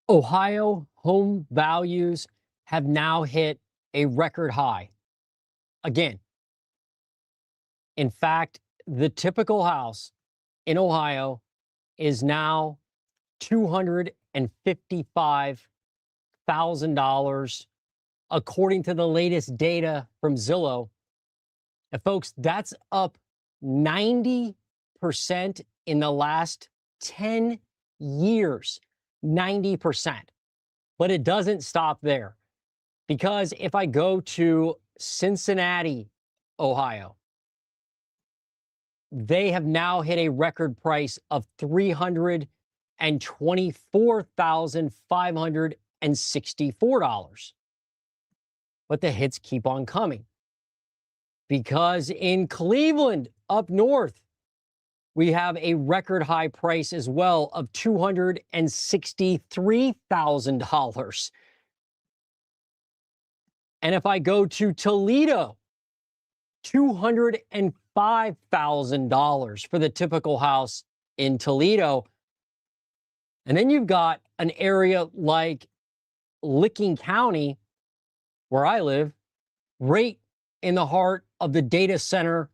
Ohio home values have now hit a record high. Again, in fact, the typical house in Ohio is now $255,000, according to the latest data from Zillow. And folks, that's up 90% in the last 10 years. 90%. But it doesn't stop there, because if I go to Cincinnati, Ohio, they have now hit a record price of $324,564. But the hits keep on coming, because in Cleveland, up north, we have a record high price as well of $263,000. And if I go to Toledo, $205,000 for the typical house in Toledo. And then you've got an area like Licking County, where I live, right in the heart of the data center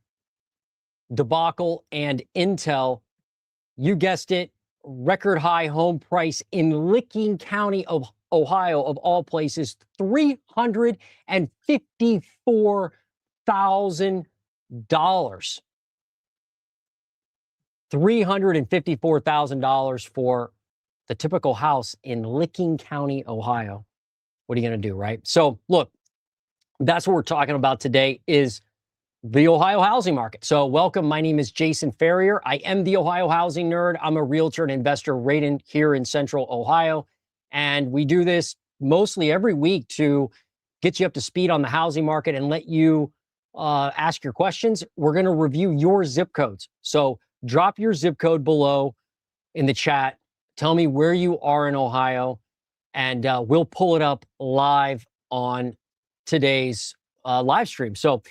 debacle and Intel. You guessed it, record high home price in Licking County of Ohio, of all places, $354,000. $354,000 for the typical house in Licking County, Ohio. What are you going to do, right? So look, that's what we're talking about today, is the Ohio housing market. So welcome. My name is Jason Ferrier. I am the Ohio housing nerd. I'm a realtor and investor right here in Central Ohio. And we do this mostly every week to get you up to speed on the housing market and let you ask your questions. We're going to review your zip codes. So drop your zip code below in the chat. Tell me where you are in Ohio, and we'll pull it up live on today's live stream. So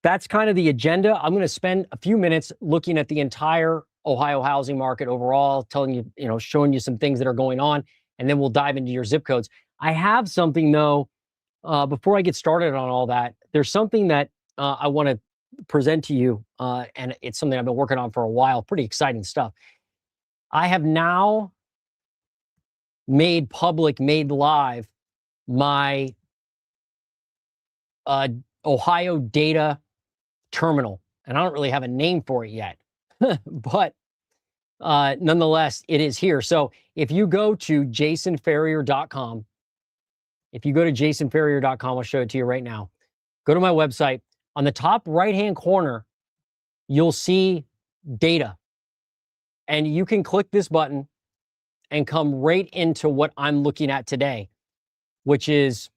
that's kind of the agenda. I'm going to spend a few minutes looking at the entire Ohio housing market overall, telling you, showing you some things that are going on, and then we'll dive into your zip codes. I have something, though, before I get started on all that. There's something that I want to present to you, and it's something I've been working on for a while. Pretty exciting stuff. I have now made live, my Ohio data terminal. And I don't really have a name for it yet, but nonetheless, it is here. So if you go to jasonferrier.com, I'll show it to you right now. Go to my website. On the top right-hand corner, you'll see data. And you can click this button and come right into what I'm looking at today, which is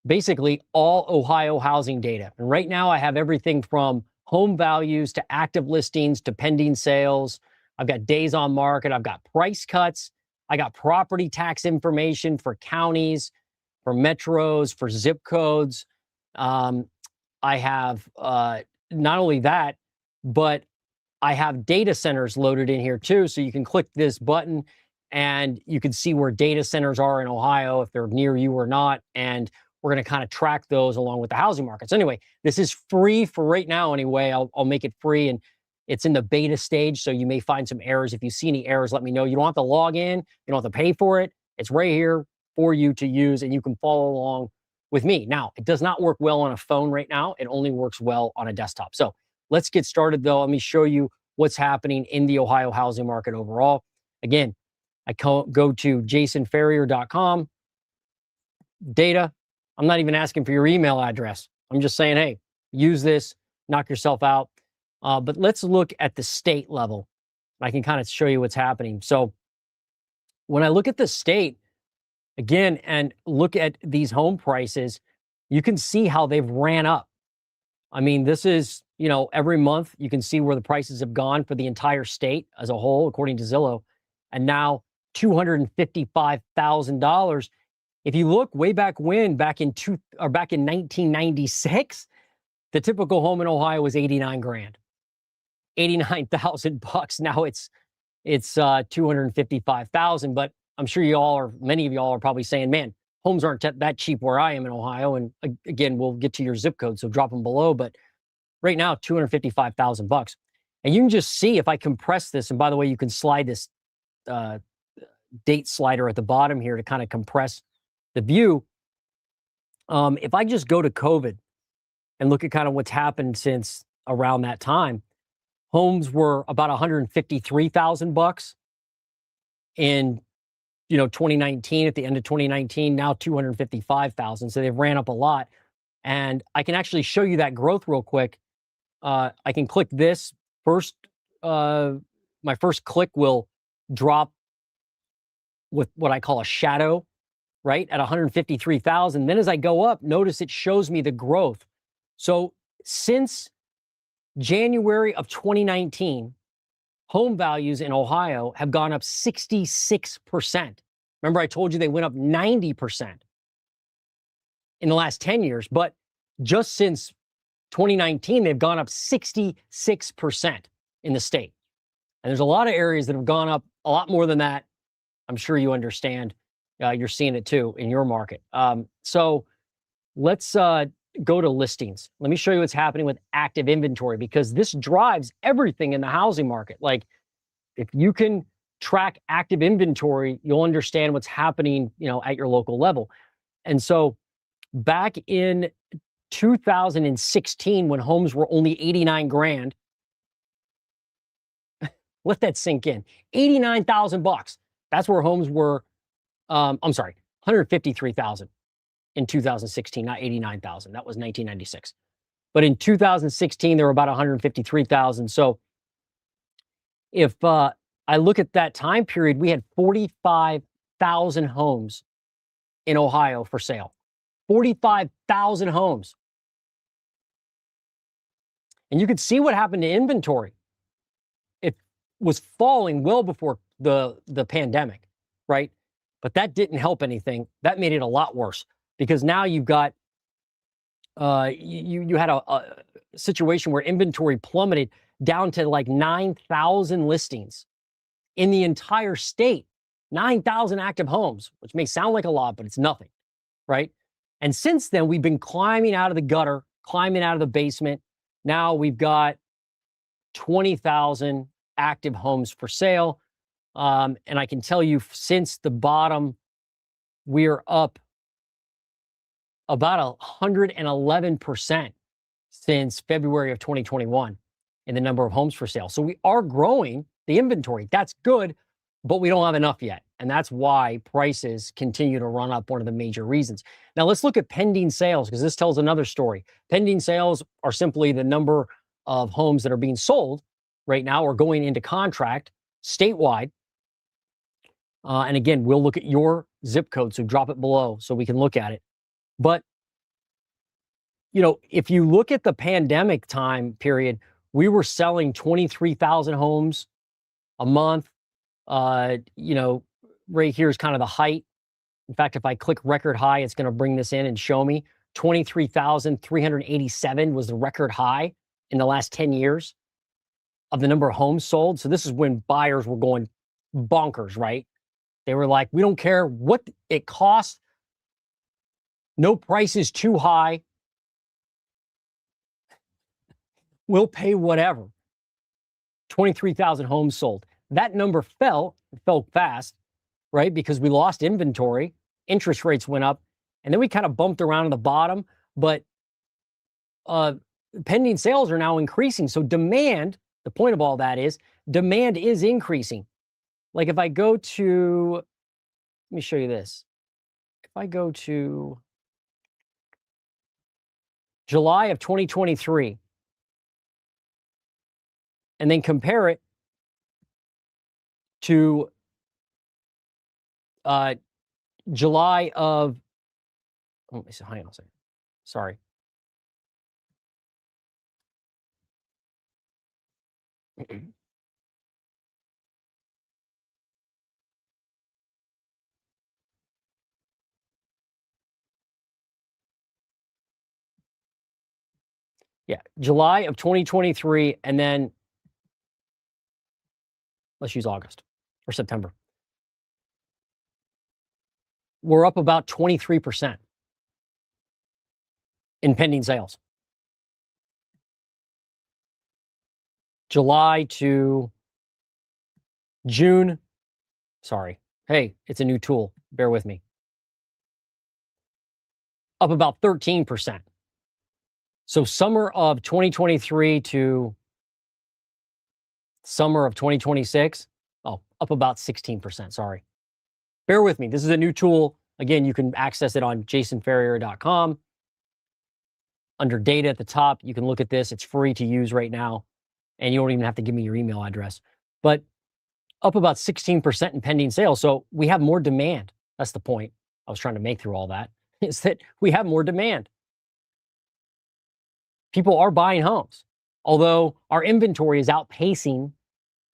basically all Ohio housing data. And right now I have everything from home values to active listings to pending sales. I've got days on market. I've got price cuts. I got property tax information for counties, for metros, for zip codes. I have not only that, but I have data centers loaded in here too. So you can click this button and you can see where data centers are in Ohio, if they're near you or not. And we're going to kind of track those along with the housing markets. Anyway, this is free for right now anyway. I'll make it free, and it's in the beta stage, so you may find some errors. If you see any errors, let me know. You don't have to log in. You don't have to pay for it. It's right here for you to use, and you can follow along with me. Now, it does not work well on a phone right now. It only works well on a desktop. So let's get started, though. Let me show you what's happening in the Ohio housing market overall. Again, I go to jasonferrier.com, data. I'm not even asking for your email address. I'm just saying, hey, use this, knock yourself out. But let's look at the state level. I can kind of show you what's happening. So when I look at the state, again, and look at these home prices, you can see how they've ran up. I mean, this is, every month you can see where the prices have gone for the entire state as a whole, according to Zillow. And now $255,000. If you look way back when, back in 1996, the typical home in Ohio was 89 grand, 89,000 bucks. Now it's 255,000. But I'm sure many of y'all are probably saying, man, homes aren't that cheap where I am in Ohio. And again, we'll get to your zip code, so drop them below. But right now, $255,000. And you can just see if I compress this. And by the way, you can slide this date slider at the bottom here to kind of compress the view. If I just go to COVID and look at kind of what's happened since around that time, homes were about $153,000 in 2019, at the end of 2019, now 255,000. So they've ran up a lot. And I can actually show you that growth real quick. I can click this first. My first click will drop with what I call a shadow, right, at 153,000. Then as I go up, notice it shows me the growth. So since January of 2019, home values in Ohio have gone up 66%. Remember, I told you they went up 90% in the last 10 years, but just since 2019, they've gone up 66% in the state. And there's a lot of areas that have gone up a lot more than that. I'm sure you understand. You're seeing it too in your market. So let's go to listings. Let me show you what's happening with active inventory, because this drives everything in the housing market. Like, if you can track active inventory, you'll understand what's happening, at your local level. And so back in 2016, when homes were only 89 grand, let that sink in. $89,000. That's where homes were. I'm sorry, 153,000 in 2016, not 89,000. That was 1996. But in 2016, there were about 153,000. So if I look at that time period, we had 45,000 homes in Ohio for sale. 45,000 homes. And you could see what happened to inventory. It was falling well before the pandemic, right? But that didn't help anything. That made it a lot worse, because now you've got you had a situation where inventory plummeted down to like 9,000 listings in the entire state. 9,000 active homes, which may sound like a lot, but it's nothing, right? And since then, we've been climbing out of the gutter, climbing out of the basement. Now we've got 20,000 active homes for sale. And I can tell you, since the bottom, we're up about 111% since February of 2021 in the number of homes for sale. So we are growing the inventory. That's good, but we don't have enough yet. And that's why prices continue to run up, one of the major reasons. Now let's look at pending sales, because this tells another story. Pending sales are simply the number of homes that are being sold right now or going into contract statewide. And again, we'll look at your zip code, so drop it below so we can look at it. But, if you look at the pandemic time period, we were selling 23,000 homes a month. Right here is kind of the height. In fact, if I click record high, it's going to bring this in and show me 23,387 was the record high in the last 10 years of the number of homes sold. So this is when buyers were going bonkers, right? They were like, we don't care what it costs. No price is too high. We'll pay whatever. 23,000 homes sold. That number fell fast, right? Because we lost inventory, interest rates went up, and then we kind of bumped around at the bottom. But pending sales are now increasing. So demand, the point of all that is, demand is increasing. Like if I go to, let me show you this. If I go to July of 2023 and then compare it to July of, let me see, hang on a second. Sorry. Yeah, July of 2023, and then let's use August or September. we're up about 23% in pending sales. July to June. Sorry. Hey, it's a new tool. Bear with me. Up about 13%. So summer of 2023 to summer of 2026, up about 16%. Sorry. Bear with me. This is a new tool. Again, you can access it on jasonferrier.com. Under data at the top, you can look at this. It's free to use right now. And you don't even have to give me your email address. But up about 16% in pending sales. So we have more demand. That's the point I was trying to make through all that, is that we have more demand. People are buying homes, although our inventory is outpacing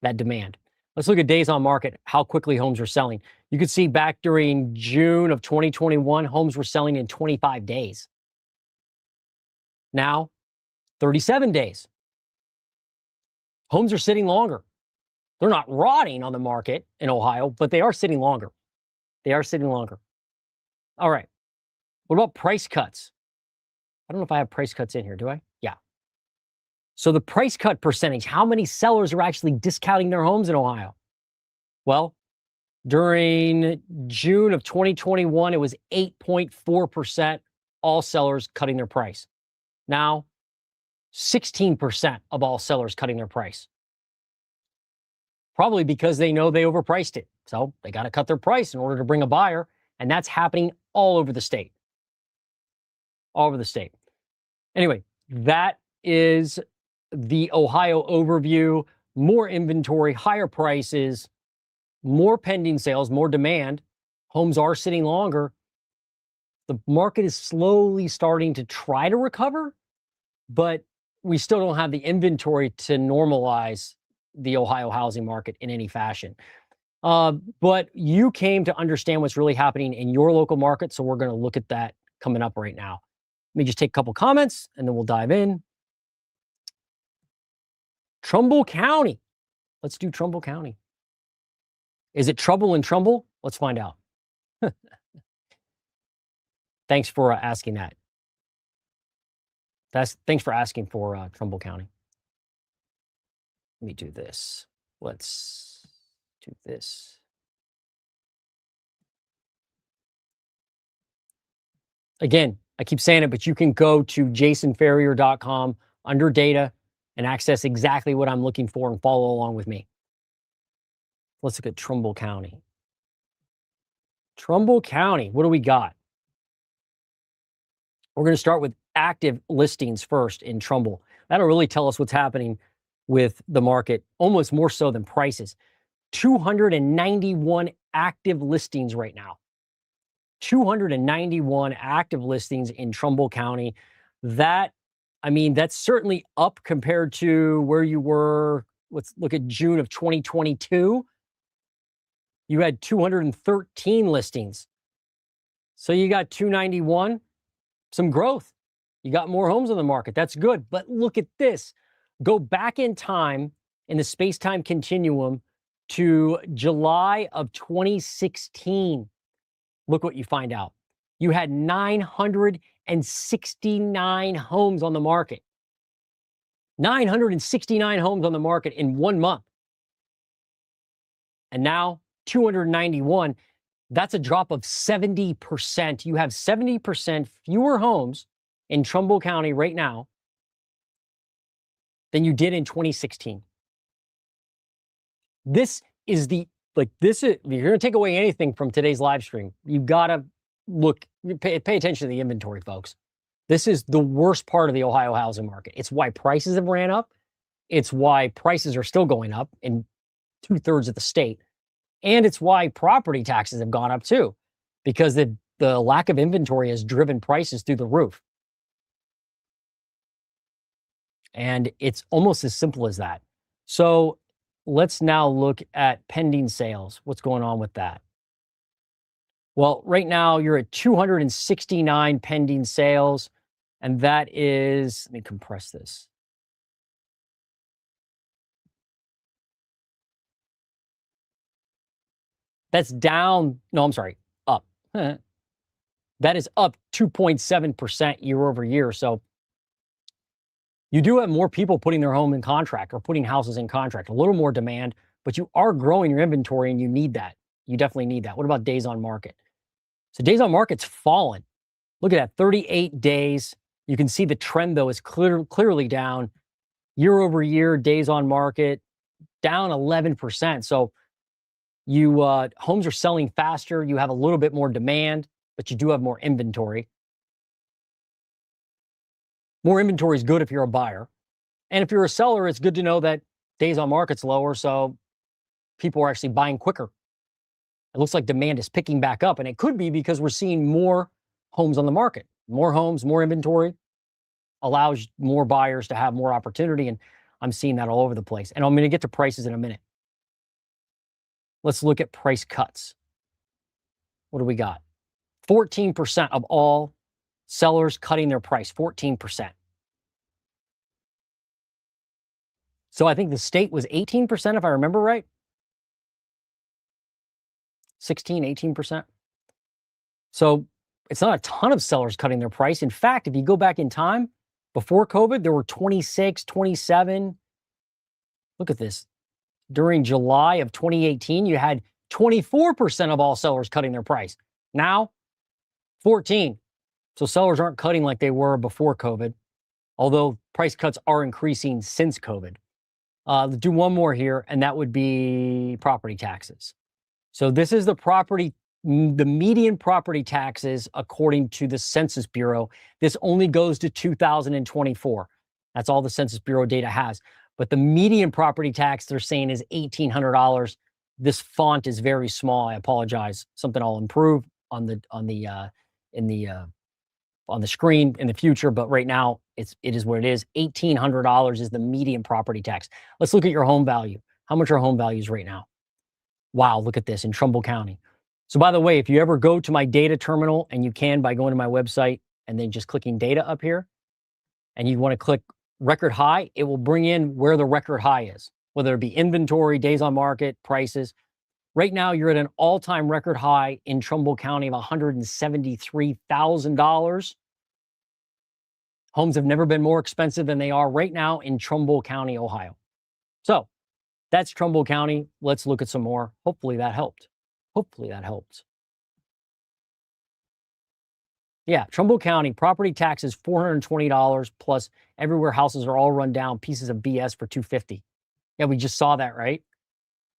that demand. Let's look at days on market, how quickly homes are selling. You could see back during June of 2021, homes were selling in 25 days. Now, 37 days. Homes are sitting longer. They're not rotting on the market in Ohio, but they are sitting longer. They are sitting longer. All right. What about price cuts? I don't know if I have price cuts in here, do I? Yeah. So the price cut percentage, how many sellers are actually discounting their homes in Ohio? Well, during June of 2021, it was 8.4% all sellers cutting their price. Now, 16% of all sellers cutting their price. Probably because they know they overpriced it. So they got to cut their price in order to bring a buyer. And that's happening all over the state. All over the state. Anyway, that is the Ohio overview. More inventory, higher prices, more pending sales, more demand. Homes are sitting longer. The market is slowly starting to try to recover, but we still don't have the inventory to normalize the Ohio housing market in any fashion. But you came to understand what's really happening in your local market, so we're going to look at that coming up right now. Let me just take a couple comments, and then we'll dive in. Trumbull County. Let's do Trumbull County. Is it trouble in Trumbull? Let's find out. Thanks for asking that. Thanks for asking for Trumbull County. Let me do this. Let's do this. Again, I keep saying it, but you can go to jasonferrier.com under data and access exactly what I'm looking for and follow along with me. Let's look at Trumbull County. Trumbull County, what do we got? We're going to start with active listings first in Trumbull. That'll really tell us what's happening with the market, almost more so than prices. 291 active listings right now. 291 active listings in Trumbull County. That's certainly up compared to where you were. Let's look at June of 2022. You had 213 listings. So you got 291, some growth. You got more homes on the market. That's good. But look at this. Go back in time in the space-time continuum to July of 2016. Look what you find out. You had 969 homes on the market. 969 homes on the market in 1 month. And now 291. That's a drop of 70%. You have 70% fewer homes in Trumbull County right now than you did in 2016. This is if you're going to take away anything from today's live stream, you've got to pay attention to the inventory, folks. This is the worst part of the Ohio housing market. It's why prices have ran up. It's why prices are still going up in 2/3 of the state. And it's why property taxes have gone up too, because the lack of inventory has driven prices through the roof. And it's almost as simple as that. So let's now look at pending sales. What's going on with that? Well, right now you're at 269 pending sales, and that is, let me compress this. That's down, no, I'm sorry, up. That is up 2.7% year over year. So you do have more people putting their home in contract or putting houses in contract, a little more demand, but you are growing your inventory and you need that. You definitely need that. What about days on market? So days on market's fallen. Look at that, 38 days. You can see the trend though is clearly down year over year. Days on market down 11%. So you homes are selling faster. You have a little bit more demand, but you do have more inventory. More inventory is good if you're a buyer. And if you're a seller, it's good to know that days on market's lower, so people are actually buying quicker. It looks like demand is picking back up, and it could be because we're seeing more homes on the market. More homes, more inventory allows more buyers to have more opportunity, and I'm seeing that all over the place. And I'm going to get to prices in a minute. Let's look at price cuts. What do we got? 14% of all sellers cutting their price, 14%. So I think the state was 18%, if I remember right. 16, 18%. So it's not a ton of sellers cutting their price. In fact, if you go back in time, before COVID, there were 26, 27. Look at this. During July of 2018, you had 24% of all sellers cutting their price. Now, 14. So sellers aren't cutting like they were before COVID, although price cuts are increasing since COVID. Let's do one more here, and that would be property taxes. So this is the median property taxes according to the Census Bureau. This only goes to 2024. That's all the Census Bureau data has. But the median property tax they're saying is $1,800. This font is very small. I apologize. Something I'll improve on the screen in the future, but right now it is what it is. $1,800 is the median property tax. Let's look at your home value. How much are home values right now? Wow, look at this in Trumbull County. So by the way, if you ever go to my data terminal, and you can by going to my website and then just clicking data up here, and you want to click record high, it will bring in where the record high is, whether it be inventory, days on market, prices. Right now, you're at an all-time record high in Trumbull County of $173,000. Homes have never been more expensive than they are right now in Trumbull County, Ohio. So that's Trumbull County. Let's look at some more. Hopefully that helped. Hopefully that helped. Yeah, Trumbull County, property taxes $420 plus everywhere houses are all run down, pieces of BS for $250. Yeah, we just saw that, right?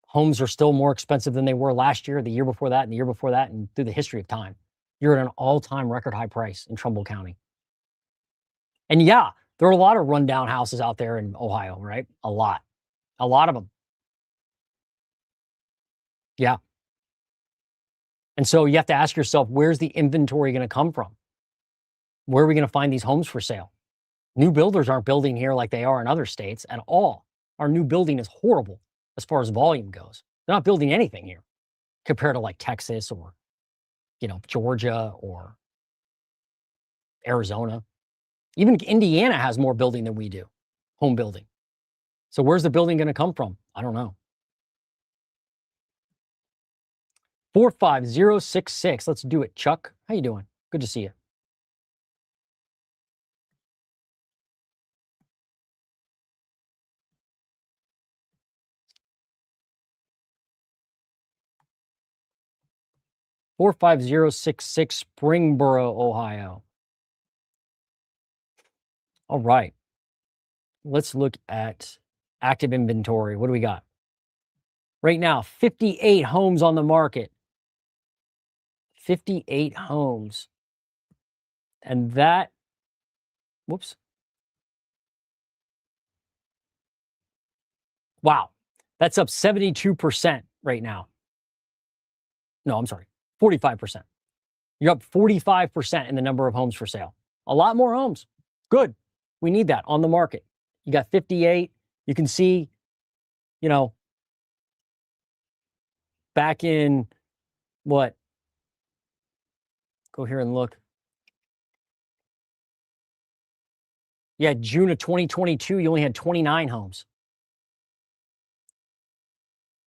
Homes are still more expensive than they were last year, the year before that, and the year before that, and through the history of time. You're at an all-time record high price in Trumbull County. And yeah, there are a lot of rundown houses out there in Ohio, right? A lot of them. Yeah. And so you have to ask yourself, where's the inventory going to come from? Where are we going to find these homes for sale? New builders aren't building here like they are in other states at all. Our new building is horrible as far as volume goes. They're not building anything here compared to like Texas or, Georgia or Arizona. Even Indiana has more building than we do, home building. So where's the building going to come from? I don't know. 45066. Let's do it, Chuck. How you doing? Good to see you. $45066, Springboro, Ohio. All right. Let's look at active inventory. What do we got? Right now, 58 homes on the market. 58 homes. And that, whoops. Wow. That's up 72% right now. No, I'm sorry, 45%. You're up 45% in the number of homes for sale. A lot more homes. Good. We need that on the market. You got 58. You can see, back in what? Go here and look. Yeah, June of 2022, you only had 29 homes.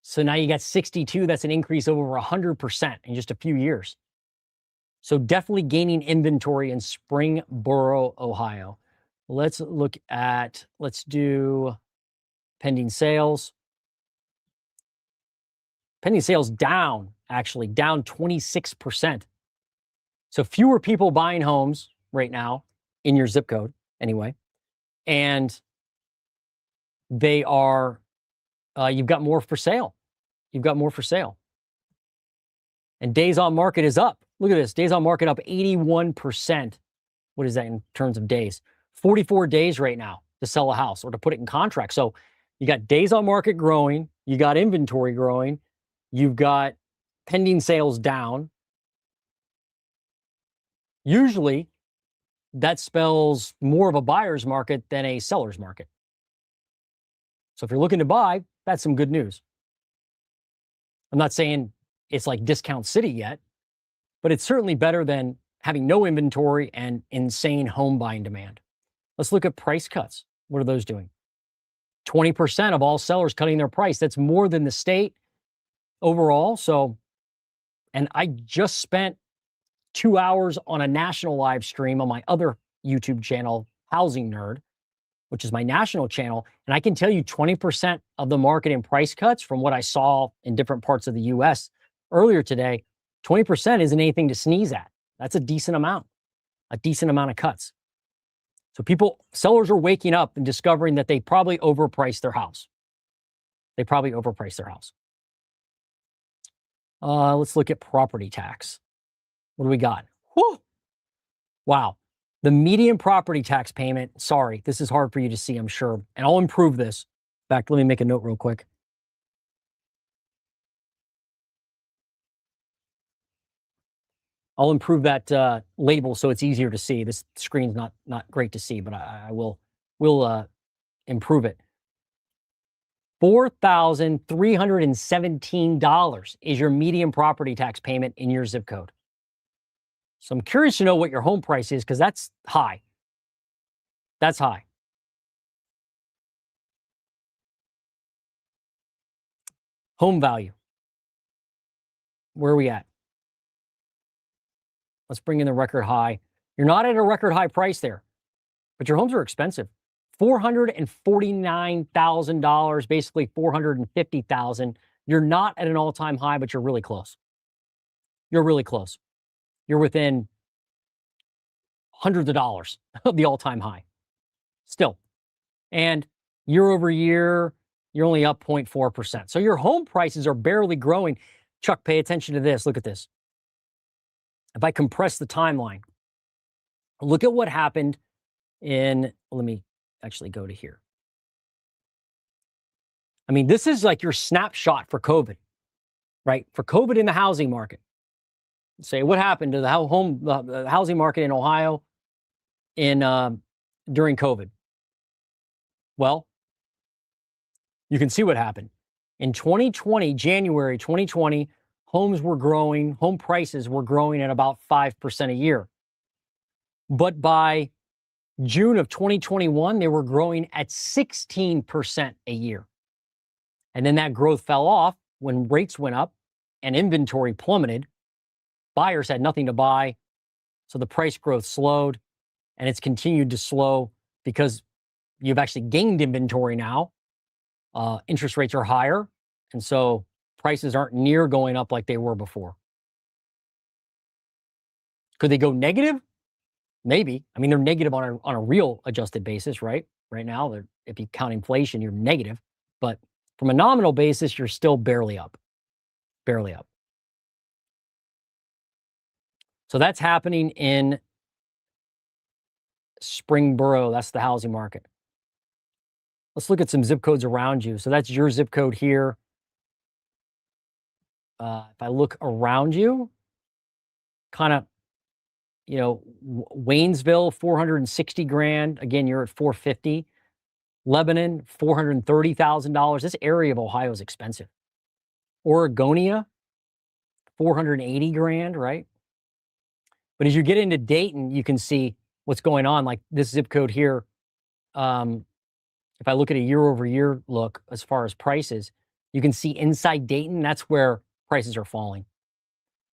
So now you got 62. That's an increase of over 100% in just a few years. So definitely gaining inventory in Springboro, Ohio. Let's do pending sales. Pending sales down, actually, down 26%. So fewer people buying homes right now in your zip code, anyway. And they are, you've got more for sale. You've got more for sale. And days on market is up. Look at this, days on market up 81%. What is that in terms of days? 44 days right now to sell a house or to put it in contract. So you got days on market growing, you got inventory growing, you've got pending sales down. Usually that spells more of a buyer's market than a seller's market. So if you're looking to buy, that's some good news. I'm not saying it's like discount city yet, but it's certainly better than having no inventory and insane home buying demand. Let's look at price cuts. What are those doing? 20% of all sellers cutting their price. That's more than the state overall. So, and I just spent 2 hours on a national live stream on my other YouTube channel, Housing Nerd, which is my national channel. And I can tell you 20% of the market in price cuts from what I saw in different parts of the US earlier today, 20% isn't anything to sneeze at. That's a decent amount of cuts. So sellers are waking up and discovering that they probably overpriced their house. Let's look at property tax. What do we got? Whew. Wow. The median property tax payment, sorry, this is hard for you to see, I'm sure, and I'll improve this. In fact, let me make a note real quick. I'll improve that label so it's easier to see. This screen's not great to see, but I will improve it. $4,317 is your median property tax payment in your zip code. So I'm curious to know what your home price is because that's high. That's high. Home value. Where are we at? Let's bring in the record high. You're not at a record high price there, but your homes are expensive. $449,000, basically $450,000. You're not at an all-time high, but you're really close. You're really close. You're within hundreds of dollars of the all-time high still. And year over year, you're only up 0.4%. So your home prices are barely growing. Chuck, pay attention to this. Look at this. If I compress the timeline, look at what happened let me actually go to here. I mean, this is like your snapshot for COVID, right? For COVID in the housing market. Say, what happened to the housing market in Ohio during COVID? Well, you can see what happened. In 2020, January 2020, home prices were growing at about 5% a year. But by June of 2021, they were growing at 16% a year. And then that growth fell off when rates went up and inventory plummeted. Buyers had nothing to buy. So the price growth slowed, and it's continued to slow because you've actually gained inventory now. Interest rates are higher. And so prices aren't near going up like they were before. Could they go negative? Maybe. I mean, they're negative on a real adjusted basis, right? Right now, if you count inflation, you're negative. But from a nominal basis, you're still barely up. Barely up. So that's happening in Springboro. That's the housing market. Let's look at some zip codes around you. So that's your zip code here. If I look around you, kind of, Waynesville, 460 grand. Again, you're at 450. Lebanon, $430,000. This area of Ohio is expensive. Oregonia, 480 grand, right? But as you get into Dayton, you can see what's going on. Like this zip code here, if I look at a year over year look as far as prices, you can see inside Dayton, that's where prices are falling,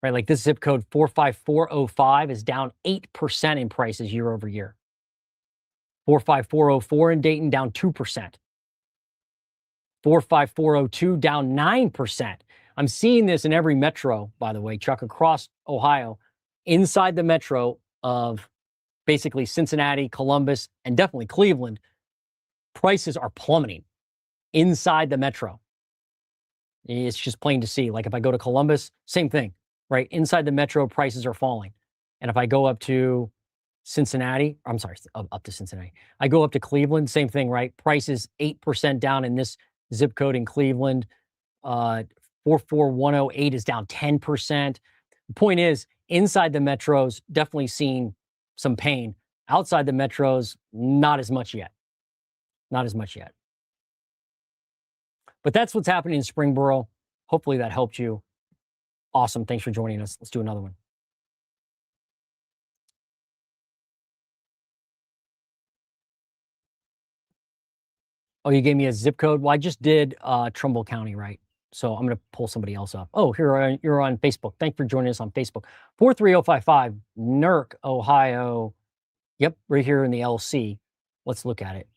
right? Like this zip code 45405 is down 8% in prices year over year. 45404 in Dayton down 2%. 45402 down 9%. I'm seeing this in every metro, by the way, Chuck, across Ohio, inside the metro of basically Cincinnati, Columbus, and definitely Cleveland. Prices are plummeting inside the metro. It's just plain to see. Like if I go to Columbus, same thing, right? Inside the metro, prices are falling. And if I go up to Cincinnati, I'm sorry, up to Cincinnati. I go up to Cleveland, same thing, right? Prices 8% down in this zip code in Cleveland. 44108 is down 10%. The point is, inside the metros, definitely seeing some pain. Outside the metros, not as much yet. Not as much yet. But that's what's happening in Springboro. Hopefully that helped you. Awesome. Thanks for joining us. Let's do another one. Oh, you gave me a zip code? Well, I just did Trumbull County, right? So I'm going to pull somebody else up. Oh, here you're on Facebook. Thanks for joining us on Facebook. 43055, Newark, Ohio. Yep, right here in the LC. Let's look at it.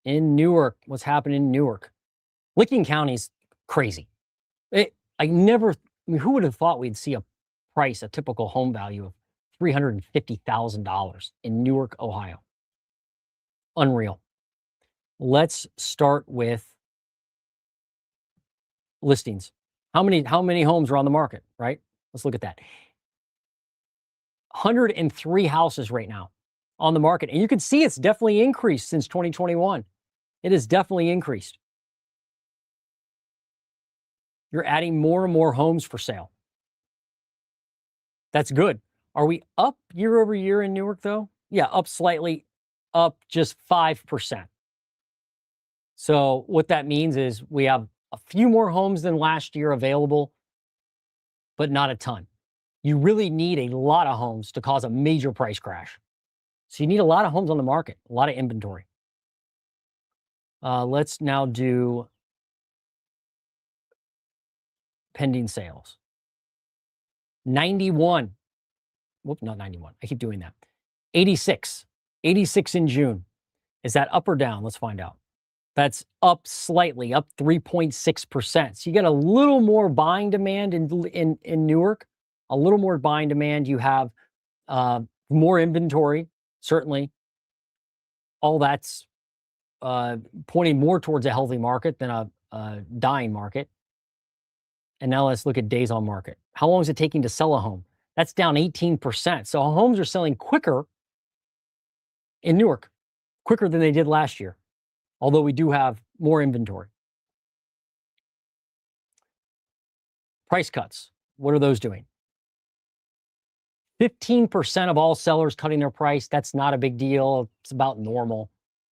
In Newark, what's happening in Newark? Licking County's crazy. I mean, who would have thought we'd see a price, a typical home value of $350,000 in Newark, Ohio? Unreal. Let's start with listings. How many homes are on the market, right? Let's look at that. 103 houses right now on the market. And you can see it's definitely increased since 2021. It has definitely increased. You're adding more and more homes for sale. That's good. Are we up year over year in Newark, though? Yeah, up slightly, up just 5%. So what that means is we have a few more homes than last year available, but not a ton. You really need a lot of homes to cause a major price crash. So you need a lot of homes on the market, a lot of inventory. Let's now do pending sales. 91. Whoop, not 91. I keep doing that. 86. 86 in June. Is that up or down? Let's find out. That's up slightly, up 3.6%. So you get a little more buying demand in Newark, a little more buying demand. You have more inventory, certainly. All that's pointing more towards a healthy market than a dying market. And now let's look at days on market. How long is it taking to sell a home? That's down 18%. So homes are selling quicker in Newark, quicker than they did last year, although we do have more inventory. Price cuts, what are those doing? 15% of all sellers cutting their price. That's not a big deal. It's about normal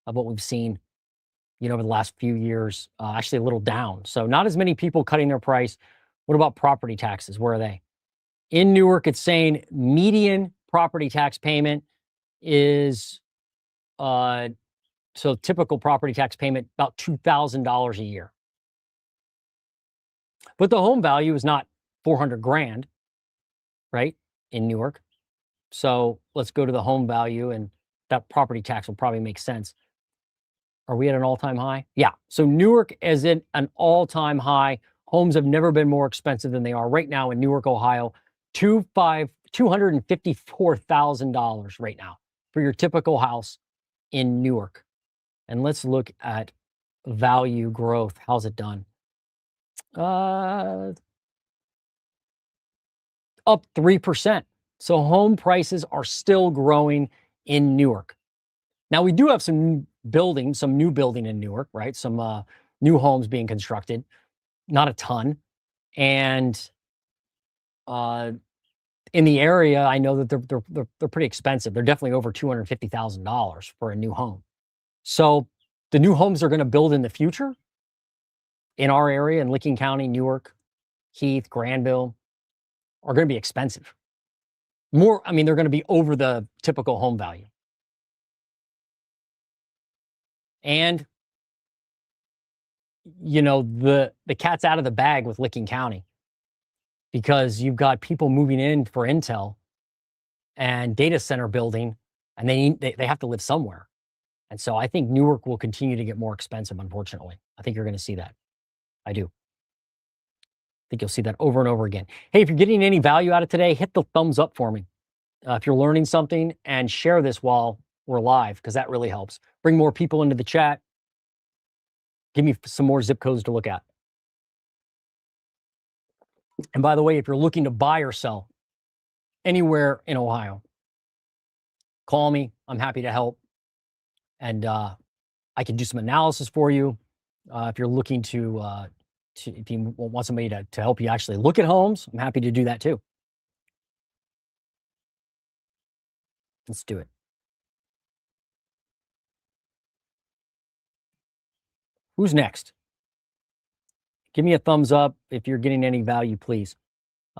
of what we've seen, over the last few years, actually a little down. So not as many people cutting their price. What about property taxes? Where are they? In Newark, it's saying median property tax payment is, so typical property tax payment, about $2,000 a year. But the home value is not 400 grand, right, in Newark. So let's go to the home value, and that property tax will probably make sense. Are we at an all-time high? Yeah. So Newark is at an all-time high. Homes have never been more expensive than they are right now in Newark, Ohio. $254,000 right now for your typical house in Newark. And let's look at value growth. How's it done? Up 3%. So home prices are still growing in Newark. Now we do have some new building in Newark, right? Some new homes being constructed, not a ton. And in the area, I know that they're pretty expensive. They're definitely over $250,000 for a new home. So the new homes they're going to build in the future in our area in Licking County, Newark, Heath, Granville are going to be expensive. They're going to be over the typical home value. And you know, the cat's out of the bag with Licking County because you've got people moving in for intel and data center building, and they have to live somewhere. And so I think Newark will continue to get more expensive, unfortunately. I think you're going to see that. I do. I think you'll see that over and over again. Hey, if you're getting any value out of today, hit the thumbs up for me. If you're learning something, and share this while we're live, because that really helps. Bring more people into the chat. Give me some more zip codes to look at. And by the way, if you're looking to buy or sell anywhere in Ohio, call me. I'm happy to help. And I can do some analysis for you. If you're looking to if you want somebody to help you actually look at homes, I'm happy to do that too. Let's do it. Who's next? Give me a thumbs up if you're getting any value, please.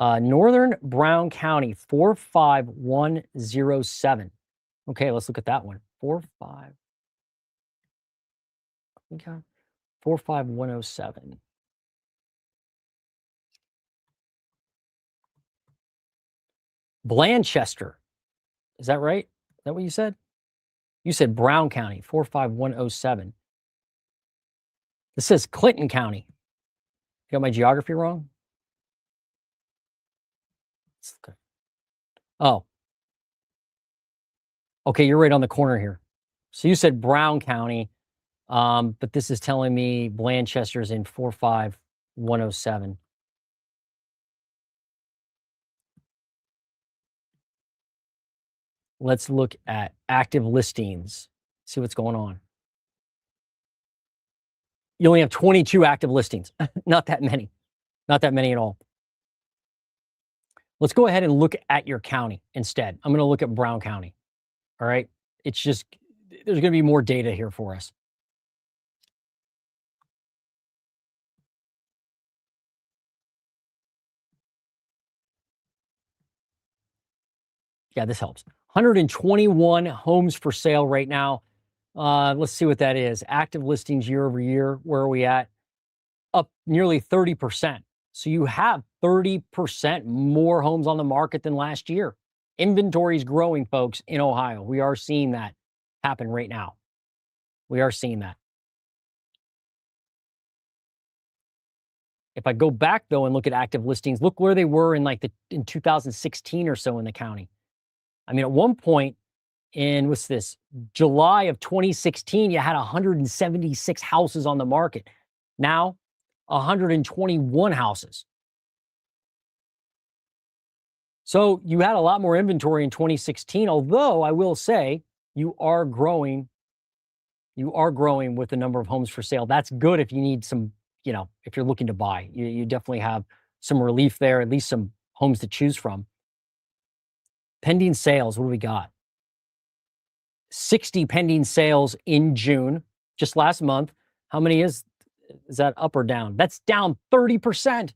Northern Brown County, 45107. Okay, let's look at that one. 45107. Blanchester. Is that right? Is that what you said? You said Brown County, 45107. This says Clinton County. You got my geography wrong? Okay. Oh. Okay, you're right on the corner here. So you said Brown County, but this is telling me Blanchester's in 45107. Let's look at active listings, see what's going on. You only have 22 active listings. Not that many. Not that many at all. Let's go ahead and look at your county instead. I'm going to look at Brown County. All right. It's just, there's going to be more data here for us. Yeah, this helps. 121 homes for sale right now. Let's see what that is. Active listings year over year. Where are we at? Up nearly 30%. So you have 30% more homes on the market than last year. Inventory is growing, folks, in Ohio. We are seeing that happen right now. We are seeing that. If I go back, though, and look at active listings, look where they were in in 2016 or so in the county. I mean, at one point in, what's this, July of 2016, you had 176 houses on the market. Now, 121 houses. So you had a lot more inventory in 2016, although I will say you are growing. You are growing with the number of homes for sale. That's good if you need some, you know, if you're looking to buy. You definitely have some relief there, at least some homes to choose from. Pending sales, what do we got? 60 pending sales in June, just last month. How many is that, up or down? That's down 30%.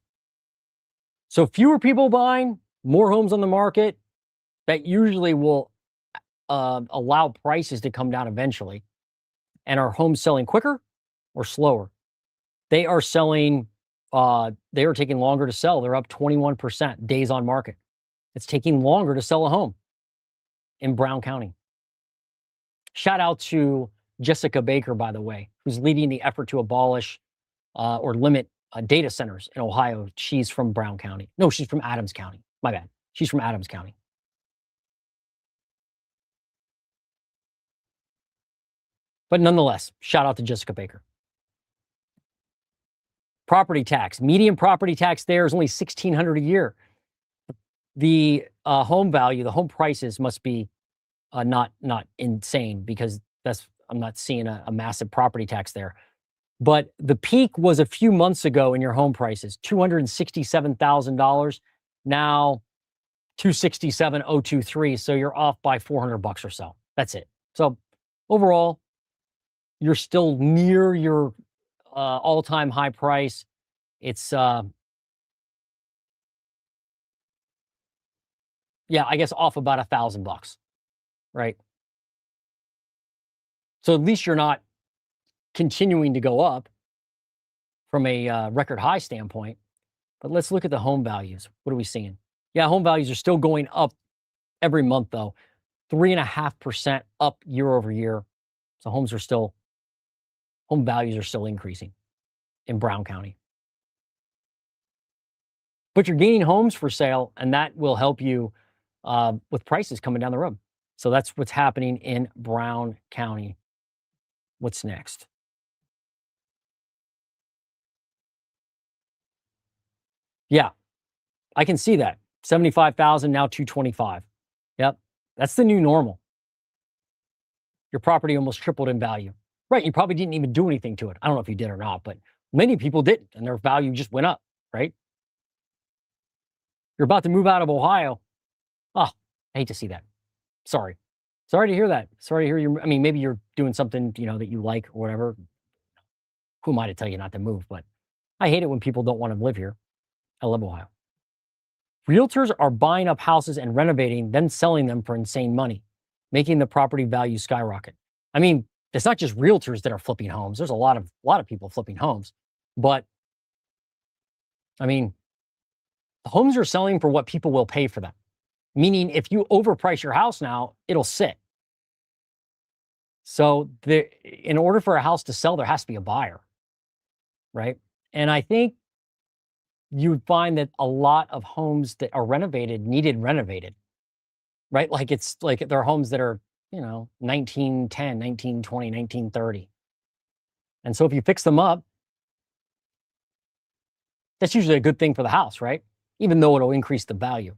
So fewer people buying, more homes on the market. That usually will allow prices to come down eventually. And are homes selling quicker or slower? They are selling, they are taking longer to sell. They're up 21% days on market. It's taking longer to sell a home in Brown County. Shout out to Jessica Baker, by the way, who's leading the effort to abolish or limit data centers in Ohio. She's from Brown County. No, she's from Adams County. My bad. She's from Adams County. But nonetheless, shout out to Jessica Baker. Property tax, median property tax there is only $1,600 a year. The home value, the home prices must be not insane, because I'm not seeing a massive property tax there. But the peak was a few months ago in your home prices, $267,000. Now, $267,023. So you're off by $400 or so. That's it. So overall, you're still near your all-time high price. It's yeah, I guess off about $1,000, right? So at least you're not continuing to go up. from a record high standpoint. But let's look at the home values. What are we seeing? Yeah, home values are still going up every month, though. 3.5% up year over year. So home values are still increasing in Brown County. But you're gaining homes for sale, and that will help you with prices coming down the road. So that's what's happening in Brown County. What's next? Yeah, I can see that. 75,000, now 225. Yep, that's the new normal. Your property almost tripled in value. Right, you probably didn't even do anything to it. I don't know if you did or not, but many people didn't, and their value just went up, right? You're about to move out of Ohio. Oh, I hate to see that. Sorry. Sorry to hear that. Sorry to hear you. I mean, maybe you're doing something, that you like or whatever. Who am I to tell you not to move? But I hate it when people don't want to live here. I love Ohio. Realtors are buying up houses and renovating, then selling them for insane money, making the property value skyrocket. I mean, it's not just realtors that are flipping homes. There's a lot of people flipping homes. But I mean, the homes are selling for what people will pay for them. Meaning if you overprice your house now, it'll sit. So in order for a house to sell, there has to be a buyer, right? And I think you would find that a lot of homes that are needed renovated, right? Like it's like there are homes that are, 1910, 1920, 1930. And so if you fix them up, that's usually a good thing for the house, right? Even though it'll increase the value.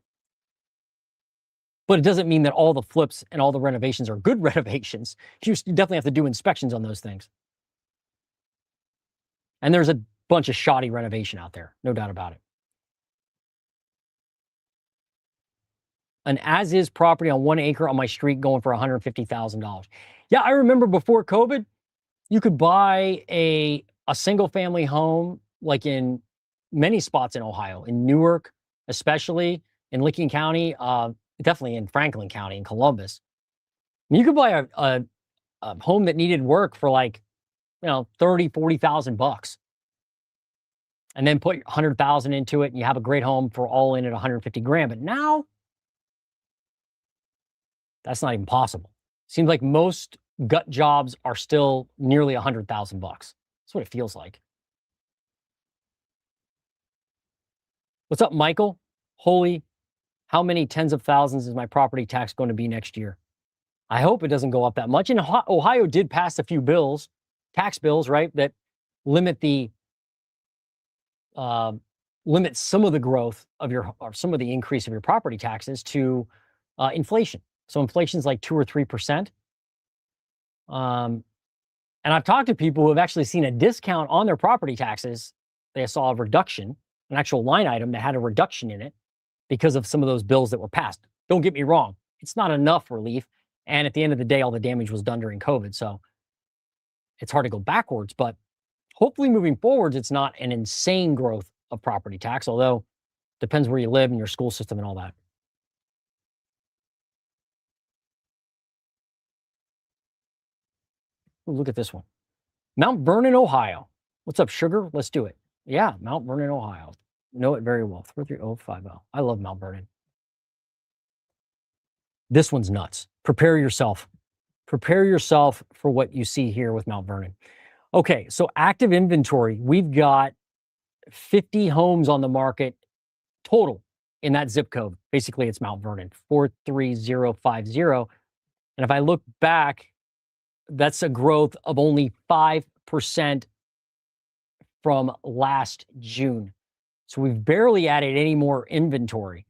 But it doesn't mean that all the flips and all the renovations are good renovations. You definitely have to do inspections on those things. And there's a bunch of shoddy renovation out there, no doubt about it. An as-is property on 1 acre on my street going for $150,000. Yeah, I remember before COVID, you could buy a single-family home like in many spots in Ohio, in Newark, especially in Licking County, definitely in Franklin County, in Columbus. You could buy a home that needed work for like, $30,000-$40,000 and then put $100,000 into it and you have a great home for all in at $150,000. But now that's not even possible. Seems like most gut jobs are still nearly $100,000. That's what it feels like. What's up, Michael? Holy, how many tens of thousands is my property tax going to be next year? I hope it doesn't go up that much. And Ohio did pass a few bills, tax bills, right, that limit some of the growth of or some of the increase of your property taxes to inflation. So inflation's like 2 or 3%. And I've talked to people who have actually seen a discount on their property taxes. They saw a reduction, an actual line item that had a reduction in it because of some of those bills that were passed. Don't get me wrong. It's not enough relief. And at the end of the day, all the damage was done during COVID. So it's hard to go backwards, but hopefully moving forwards, it's not an insane growth of property tax, although depends where you live and your school system and all that. Ooh, look at this one. Mount Vernon, Ohio. What's up, sugar? Let's do it. Yeah, Mount Vernon, Ohio. Know it very well. 43050. I love Mount Vernon. This one's nuts. Prepare yourself. Prepare yourself for what you see here with Mount Vernon. Okay, so active inventory. We've got 50 homes on the market total in that zip code. Basically, it's Mount Vernon, 43050. And if I look back, that's a growth of only 5% from last June. So we've barely added any more inventory.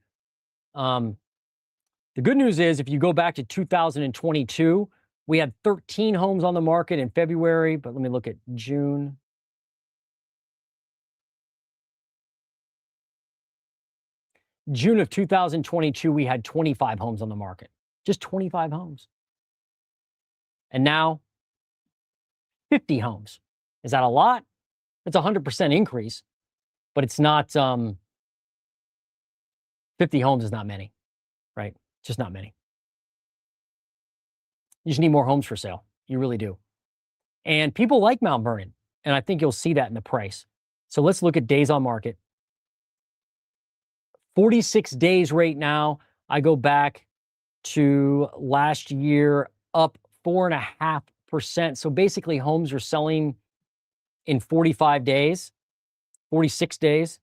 The good news is if you go back to 2022, we had 13 homes on the market in February, but let me look at June. June of 2022, we had 25 homes on the market, just 25 homes. And now 50 homes. Is that a lot? It's a 100% increase, but it's not, 50 homes is not many, right? Just not many. You just need more homes for sale. You really do. And people like Mount Vernon. And I think you'll see that in the price. So let's look at days on market. 46 days right now. I go back to last year, up 4.5%. So basically, homes are selling in 45 days, 46 days.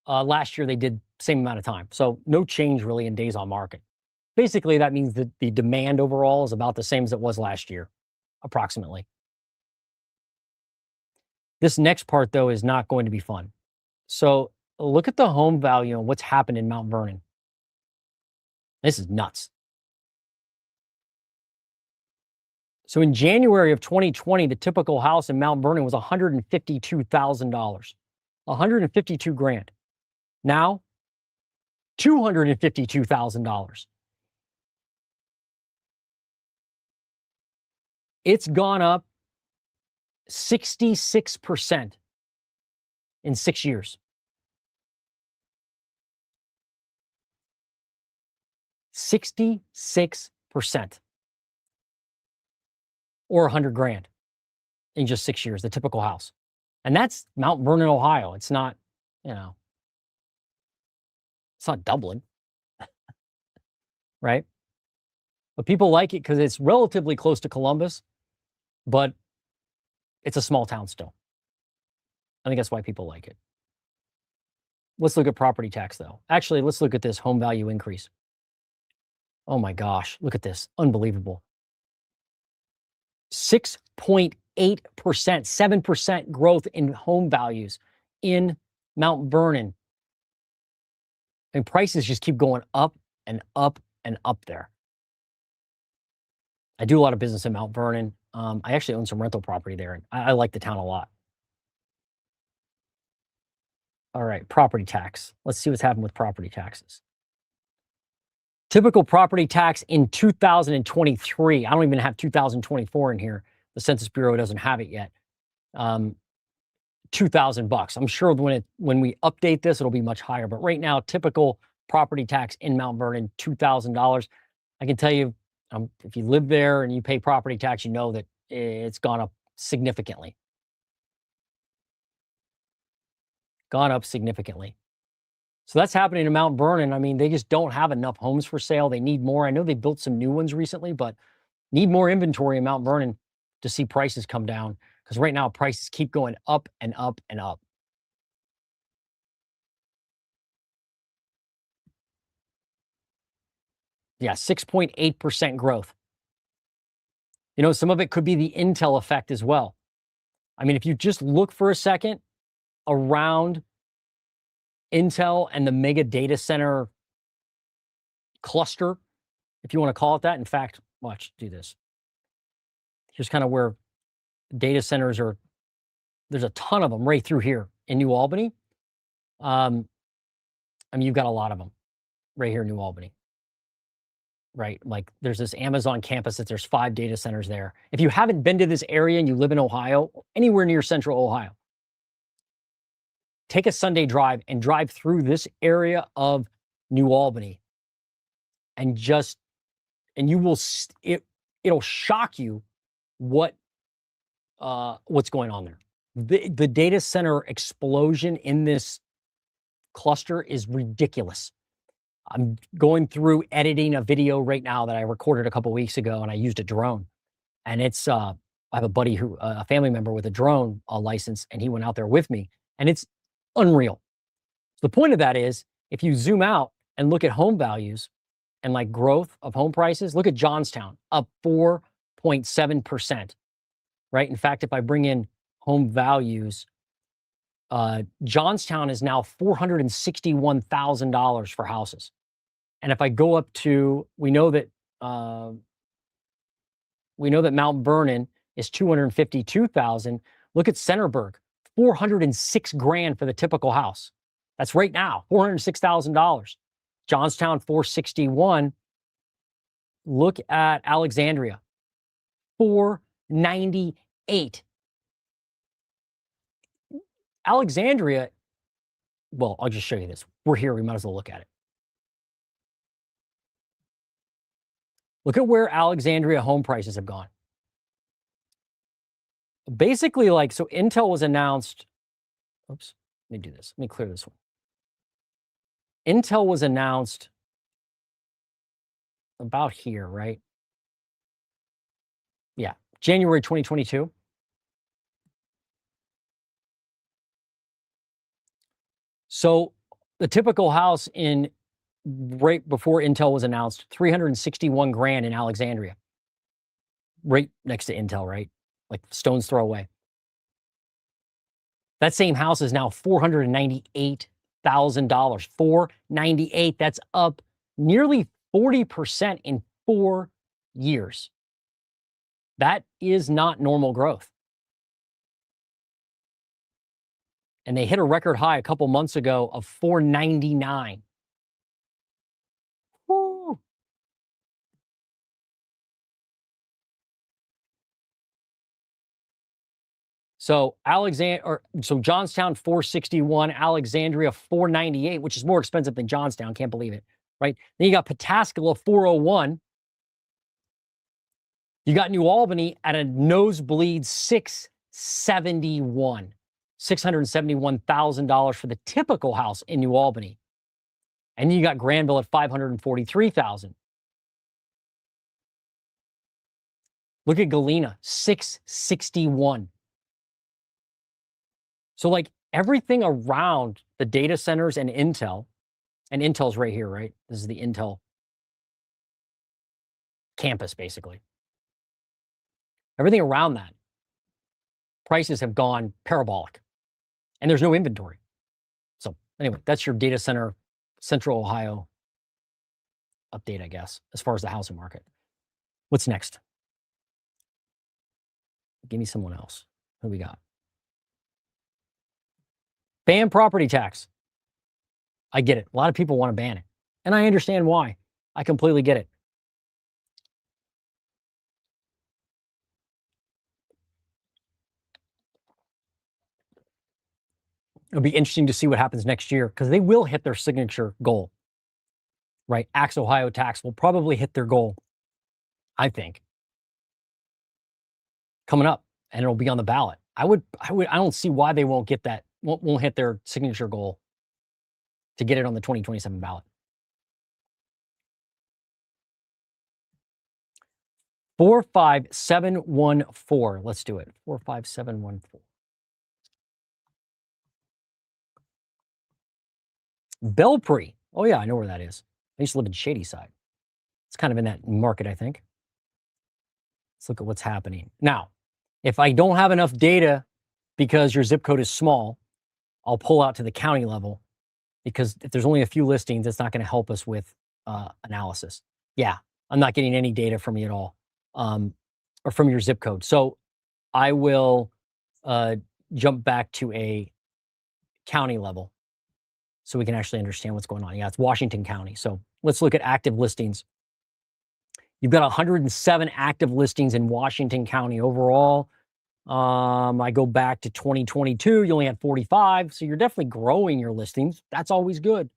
Last year, they did same amount of time. So no change really in days on market. Basically, that means that the demand overall is about the same as it was last year, approximately. This next part, though, is not going to be fun. So look at the home value and what's happened in Mount Vernon. This is nuts. So in January of 2020, the typical house in Mount Vernon was $152,000, 152 grand. Now, $252,000. It's gone up 66% in 6 years. 66%. Or 100 grand in just 6 years, the typical house. And that's Mount Vernon, Ohio. It's not, it's not Dublin, right? But people like it because it's relatively close to Columbus, but it's a small town still. I think that's why people like it. Let's look at property tax, though. Actually, let's look at this home value increase. Oh my gosh, look at this. Unbelievable. 6.8%, 7% growth in home values in Mount Vernon. And prices just keep going up and up and up there. I do a lot of business in Mount Vernon. I actually own some rental property there, and I like the town a lot. All right, property tax. Let's see what's happened with property taxes. Typical property tax in 2023. I don't even have 2024 in here. The Census Bureau doesn't have it yet. $2,000. I'm sure when we update this, it'll be much higher. But right now, typical property tax in Mount Vernon, $2,000. I can tell you, if you live there and you pay property tax, you know that it's gone up significantly. Gone up significantly. So that's happening in Mount Vernon. I mean, they just don't have enough homes for sale. They need more. I know they built some new ones recently, but need more inventory in Mount Vernon to see prices come down, because right now prices keep going up and up and up. Yeah, 6.8% growth. Some of it could be the Intel effect as well. I mean, if you just look for a second around Intel and the mega data center cluster, if you want to call it that. In fact, watch, do this. Here's kind of where data centers are. There's a ton of them right through here in New Albany. I mean, you've got a lot of them right here in New Albany, right? Like there's this Amazon campus that there's 5 data centers there. If you haven't been to this area and you live in Ohio, anywhere near central Ohio, take a Sunday drive and drive through this area of New Albany, and you will, it'll shock you what's going on there. The data center explosion in this cluster is ridiculous. I'm going through editing a video right now that I recorded a couple weeks ago, and I used a drone. And it's I have a buddy a family member with a drone license, and he went out there with me, and it's unreal. So the point of that is, if you zoom out and look at home values and like growth of home prices, look at Johnstown, up 4.7%, right? In fact, if I bring in home values, Johnstown is now $461,000 for houses. And if I go up to, we know that Mount Vernon is $252,000. Look at Centerburg, $406 grand for the typical house. That's right now, $406,000. Johnstown, $461. Look at Alexandria, $498. Alexandria, well, I'll just show you this. We're here, we might as well look at it. Look at where Alexandria home prices have gone. Basically, so Intel was announced, oops, Let me do this. Let me clear this one. Intel was announced about here, right? Yeah, January 2022. So the typical house in right before Intel was announced, 361 grand in Alexandria, right next to Intel, right? Like stone's throw away. That same house is now $498,000. $498. That's up nearly 40% in 4 years. That is not normal growth. And they hit a record high a couple months ago of $499. Woo. So Johnstown 461, Alexandria 498, which is more expensive than Johnstown. Can't believe it, right? Then you got Pataskala 401. You got New Albany at a nosebleed 671, $671,000 for the typical house in New Albany, and you got Granville at 543,000. Look at Galena, 661. So like everything around the data centers and Intel's right here, right? This is the Intel campus, basically. Everything around that, prices have gone parabolic, and there's no inventory. So anyway, that's your data center, Central Ohio update, I guess, as far as the housing market. What's next? Give me someone else. Who we got? Ban property tax. I get it. A lot of people want to ban it, and I understand why. I completely get it. It'll be interesting to see what happens next year because they will hit their signature goal, right? Axe Ohio tax will probably hit their goal, I think, coming up, and it'll be on the ballot. I don't see why they won't get that, won't hit their signature goal to get it on the 2027 ballot. 45714. Let's do it. 45714. Belpre. Oh, yeah, I know where that is. I used to live in Shadyside. It's kind of in that market, I think. Let's look at what's happening. Now, if I don't have enough data because your zip code is small, I'll pull out to the county level because if there's only a few listings, it's not going to help us with analysis. Yeah, I'm not getting any data from you at all or from your zip code. So I will jump back to a county level so we can actually understand what's going on. Yeah, it's Washington County. So let's look at active listings. You've got 107 active listings in Washington County overall. I go back to 2022, you only had 45. So you're definitely growing your listings. That's always good.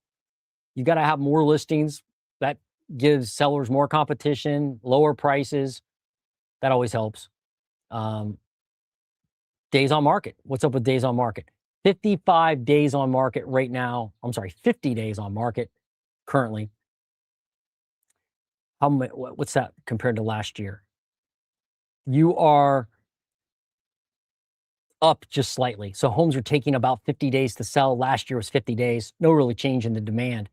You got to have more listings. That gives sellers more competition, lower prices. That always helps. Days on market. What's up with days on market? 55 days on market right now. I'm sorry, 50 days on market currently. What's that compared to last year? You are up just slightly. So homes are taking about 50 days to sell. Last year was 50 days. No really change in the demand.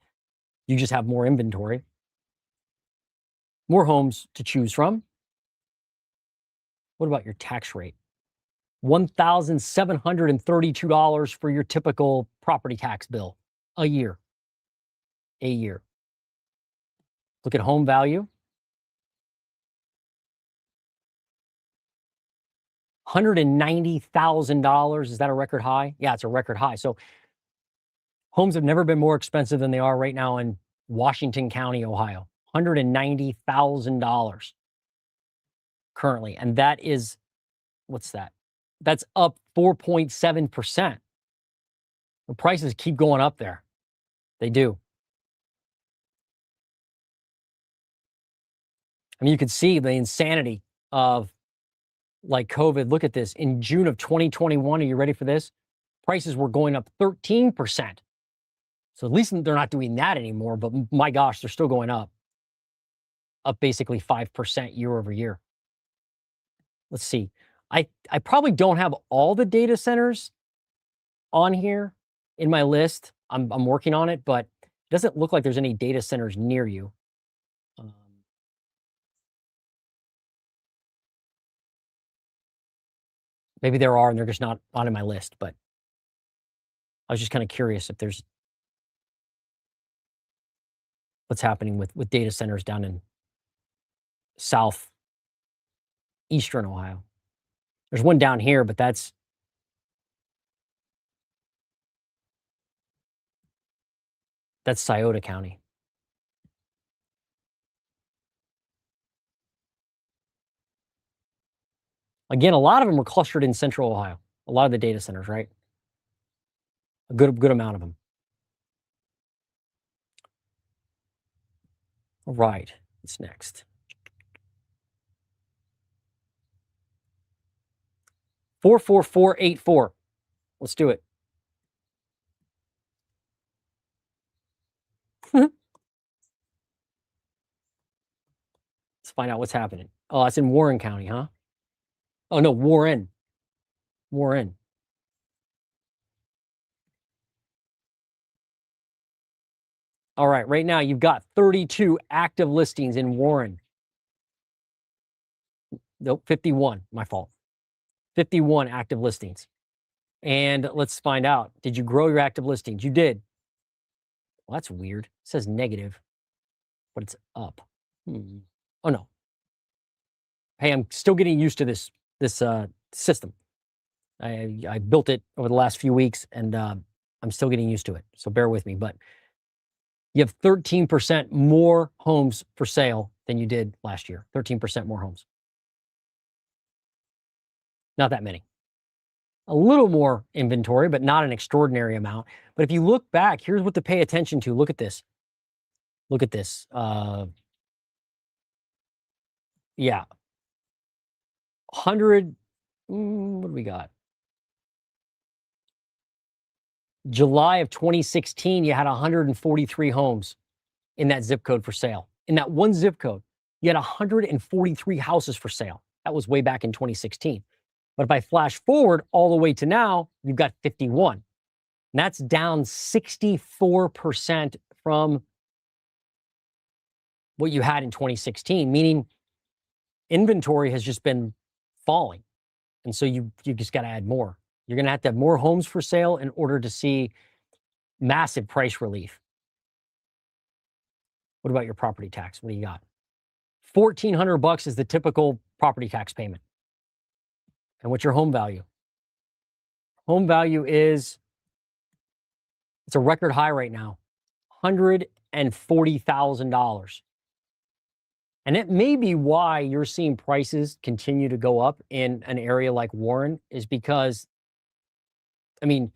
You just have more inventory, more homes to choose from. What about your tax rate? $1,732 for your typical property tax bill a year. Look at home value. $190,000. Is that a record high? Yeah, it's a record high. So homes have never been more expensive than they are right now in Washington County, Ohio. $190,000 currently. And that is, what's that? That's up 4.7%. The prices keep going up there. They do. I mean, you can see the insanity of like COVID. Look at this. In June of 2021, are you ready for this? prices were going up 13%. So at least they're not doing that anymore, but my gosh, they're still going up basically 5% year over year. Let's see. I probably don't have all the data centers on here in my list. I'm working on it, but it doesn't look like there's any data centers near you. Maybe there are, and they're just not on in my list, but I was just kind of curious if there's what's happening with data centers down in southeastern Ohio. There's one down here, but that's Scioto County. Again, a lot of them were clustered in central Ohio. A lot of the data centers, right? A good amount of them. All right, what's next? 44484. Let's do it. Let's find out what's happening. Oh, that's in Warren County, huh? Oh, no, Warren. Warren. All right, right now you've got 32 active listings in Warren. Nope, 51, my fault. 51 active listings. And let's find out. Did you grow your active listings? You did. Well, that's weird. It says negative, but it's up. Oh, no. Hey, I'm still getting used to this system. I built it over the last few weeks, and I'm still getting used to it. So bear with me. But you have 13% more homes for sale than you did last year. 13% more homes. Not that many. A little more inventory, but not an extraordinary amount. But if you look back, here's what to pay attention to. Look at this. Look at this. Yeah. 100, what do we got? July of 2016, you had 143 homes in that zip code for sale. In that one zip code, you had 143 houses for sale. That was way back in 2016. But if I flash forward all the way to now, you've got 51. And that's down 64% from what you had in 2016, meaning inventory has just been falling. And so you just got to add more. You're going to have more homes for sale in order to see massive price relief. What about your property tax? What do you got? $1,400 is the typical property tax payment. And what's your home value? Home value it's a record high right now, $140,000. And it may be why you're seeing prices continue to go up in an area like Warren is because, I mean,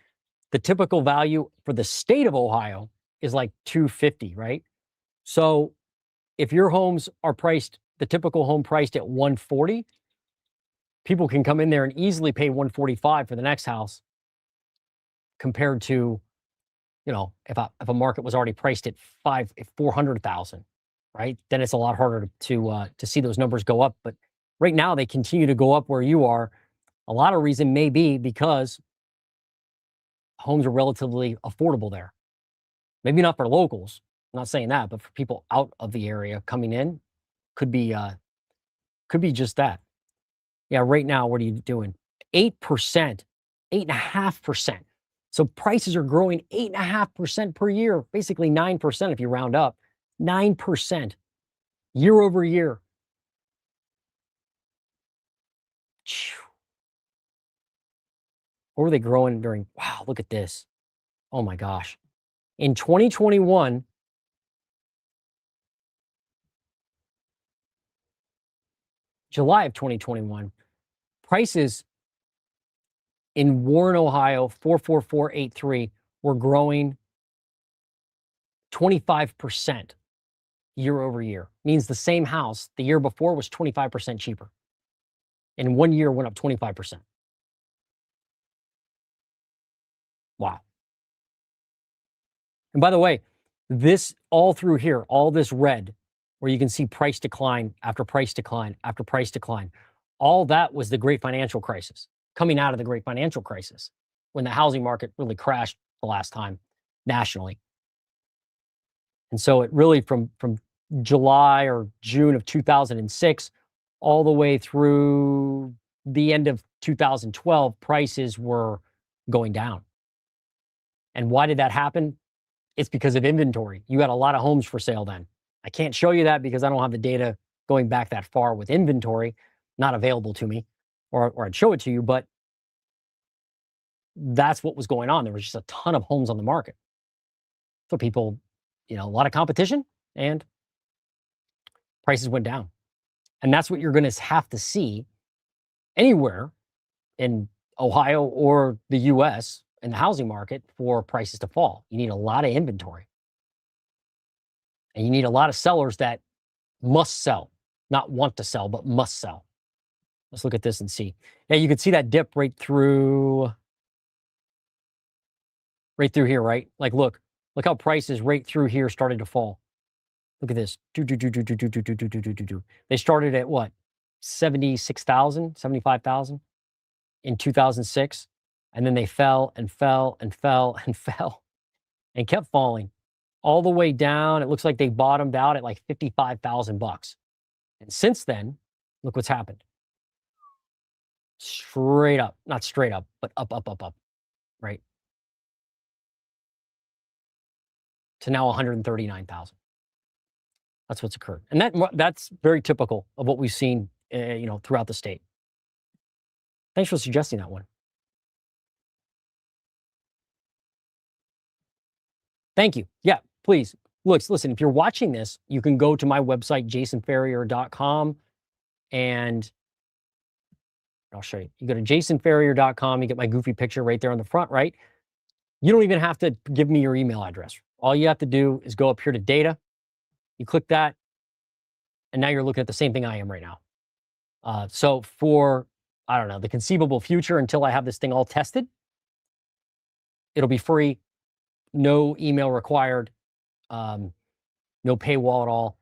the typical value for the state of Ohio is like $250,000, right? So if your homes are priced, the typical home priced at $140,000, people can come in there and easily pay $145,000 for the next house compared to, if a market was already priced at $400,000, right? Then it's a lot harder to see those numbers go up. But right now they continue to go up where you are. A lot of reason may be because homes are relatively affordable there. Maybe not for locals. I'm not saying that, but for people out of the area coming in, could be just that. Yeah, right now, what are you doing? 8%, 8.5%. So prices are growing 8.5% per year, basically 9% if you round up, 9% year over year. Or were they growing during, wow, look at this. Oh my gosh. In 2021, July of 2021, prices in Warren, Ohio, 44483 were growing 25% year over year. Means the same house the year before was 25% cheaper. In 1 year, went up 25%. Wow. And by the way, this all through here, all this red, where you can see price decline after price decline after price decline, all that was the great financial crisis, coming out of the great financial crisis when the housing market really crashed the last time nationally. And so it really from July or June of 2006 all the way through the end of 2012, prices were going down. And why did that happen? It's because of inventory. You had a lot of homes for sale then. I can't show you that because I don't have the data going back that far with inventory, not available to me, or I'd show it to you, but that's what was going on. There was just a ton of homes on the market. So people, a lot of competition and prices went down. And that's what you're going to have to see anywhere in Ohio or the US in the housing market for prices to fall. You need a lot of inventory. And you need a lot of sellers that must sell, not want to sell, but must sell. Let's look at this and see. Yeah, you can see that dip right through here, right? Like, look how prices right through here started to fall. Look at this. They started at what? 76,000, 75,000 in 2006. And then they fell and fell and fell and fell and kept falling all the way down. It looks like they bottomed out at like $55,000. And since then, look what's happened. Straight up, not straight up, but up, right? To now 139,000. That's what's occurred. And that's very typical of what we've seen, throughout the state. Thanks for suggesting that one. Thank you. Yeah, please. Listen, if you're watching this, you can go to my website, jasonferrier.com, and I'll show you. You go to jasonferrier.com, you get my goofy picture right there on the front, right? You don't even have to give me your email address. All you have to do is go up here to data. You click that, and now you're looking at the same thing I am right now. So for, I don't know, the conceivable future until I have this thing all tested, it'll be free, no email required, no paywall at all.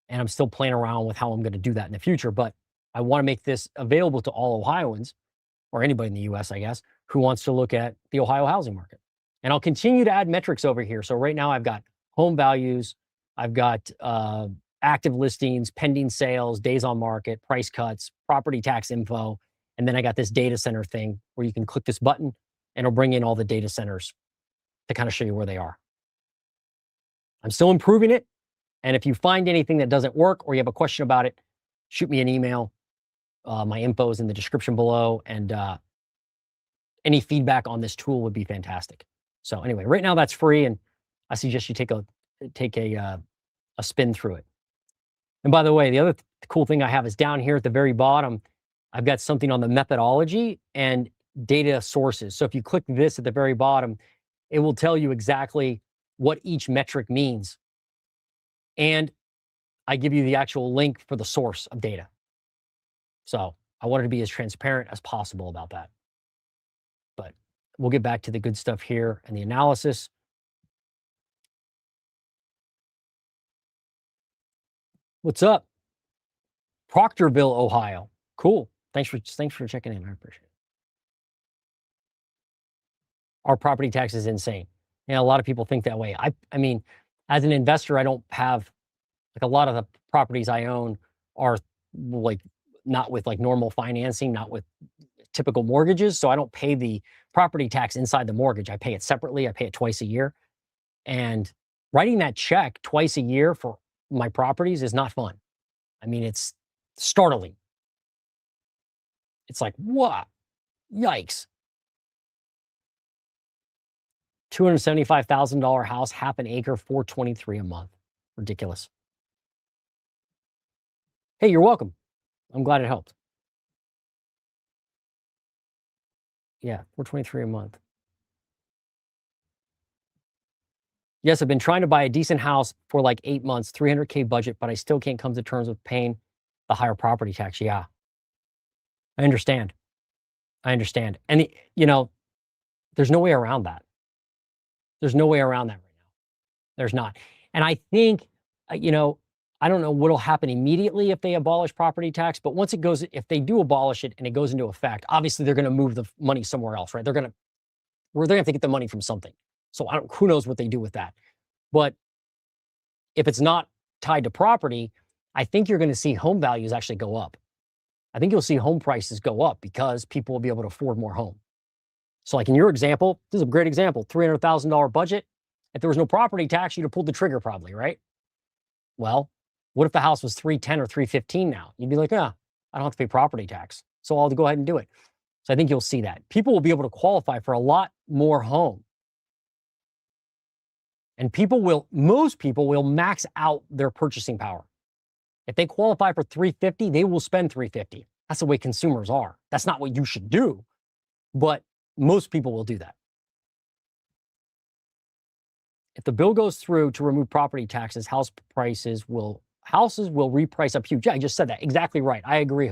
And I'm still playing around with how I'm going to do that in the future. But I want to make this available to all Ohioans, or anybody in the US, I guess, who wants to look at the Ohio housing market. And I'll continue to add metrics over here. So right now I've got home values, I've got active listings, pending sales, days on market, price cuts, property tax info. And then I got this data center thing where you can click this button and it'll bring in all the data centers to kind of show you where they are. I'm still improving it. And if you find anything that doesn't work or you have a question about it, shoot me an email. My info is in the description below, and any feedback on this tool would be fantastic. So anyway, right now that's free, and I suggest you take a spin through it. And by the way, the other cool thing I have is down here at the very bottom, I've got something on the methodology and data sources. So if you click this at the very bottom, it will tell you exactly what each metric means. And I give you the actual link for the source of data. So I wanted to be as transparent as possible about that. But we'll get back to the good stuff here and the analysis. What's up? Proctorville, Ohio. Cool. Thanks for checking in. I appreciate it. Our property tax is insane. A lot of people think that way. I mean, as an investor, I don't have, like, a lot of the properties I own are like not with like normal financing, not with typical mortgages. So I don't pay the property tax inside the mortgage. I pay it separately. I pay it twice a year. And writing that check twice a year for my properties is not fun. I mean, it's startling. It's like, what? Yikes. $275,000 house, half an acre, $423 a month. Ridiculous. Hey, you're welcome. I'm glad it helped. Yeah, $423 a month. Yes, I've been trying to buy a decent house for like 8 months, $300K budget, but I still can't come to terms with paying the higher property tax. Yeah, I understand. And, there's no way around that. There's no way around that right now. There's not. And I think, you know, I don't know what'll happen immediately if they abolish property tax, but once it goes, if they do abolish it and it goes into effect, obviously they're going to move the money somewhere else, right? They're going to have to get the money from something. So who knows what they do with that. But if it's not tied to property, I think you're going to see home values actually go up. I think you'll see home prices go up because people will be able to afford more home. So like in your example, this is a great example, $300,000 budget. If there was no property tax, you'd have pulled the trigger probably, right? Well, what if the house was 310 or 315 now? You'd be like, I don't have to pay property tax, so I'll go ahead and do it. So I think you'll see that. People will be able to qualify for a lot more home. And most people will max out their purchasing power. If they qualify for 350, they will spend 350. That's the way consumers are. That's not what you should do, but most people will do that. If the bill goes through to remove property taxes, houses will reprice up huge. Yeah, I just said that. Exactly right. I agree,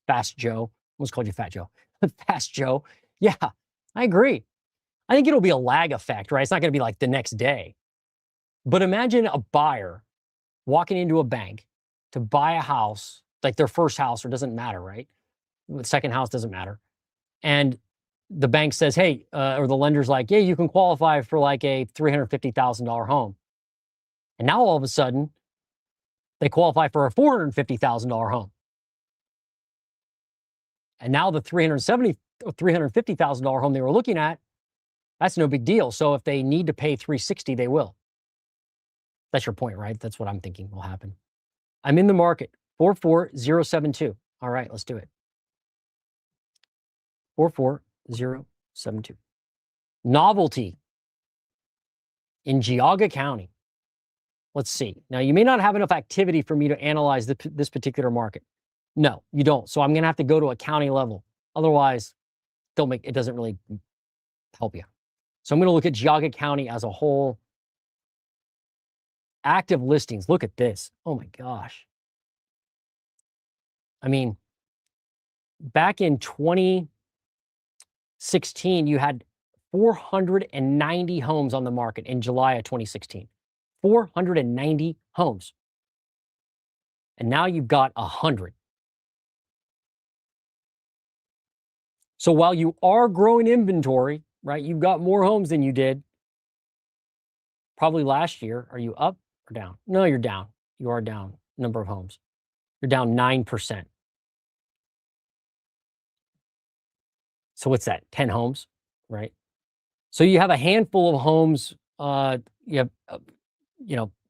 Fast Joe. I almost called you Fat Joe. Fast Joe. Yeah, I agree. I think it'll be a lag effect, right? It's not going to be like the next day. But imagine a buyer walking into a bank to buy a house, like their first house, or doesn't matter, right? The second house doesn't matter. And the bank says, hey, or the lender's like, yeah, you can qualify for like a $350,000 home. And now all of a sudden, they qualify for a $450,000 home. And now the $350,000 home they were looking at, that's no big deal. So if they need to pay $360,000, they will. That's your point, right? That's what I'm thinking will happen. I'm in the market, 44072. All right, let's do it. 44072. Novelty in Geauga County. Let's see. Now, you may not have enough activity for me to analyze this particular market. No, you don't. So I'm going to have to go to a county level. Otherwise, it doesn't really help you. So I'm going to look at Geauga County as a whole. Active listings. Look at this. Oh my gosh. I mean, back in 2016, you had 490 homes on the market in July of 2016. 490 homes. And now you've got 100. So while you are growing inventory, right, you've got more homes than you did probably last year. Are you up or down? No, you're down. You are down. Number of homes. You're down 9%. So what's that? 10 homes, right? So you have a handful of homes. You have,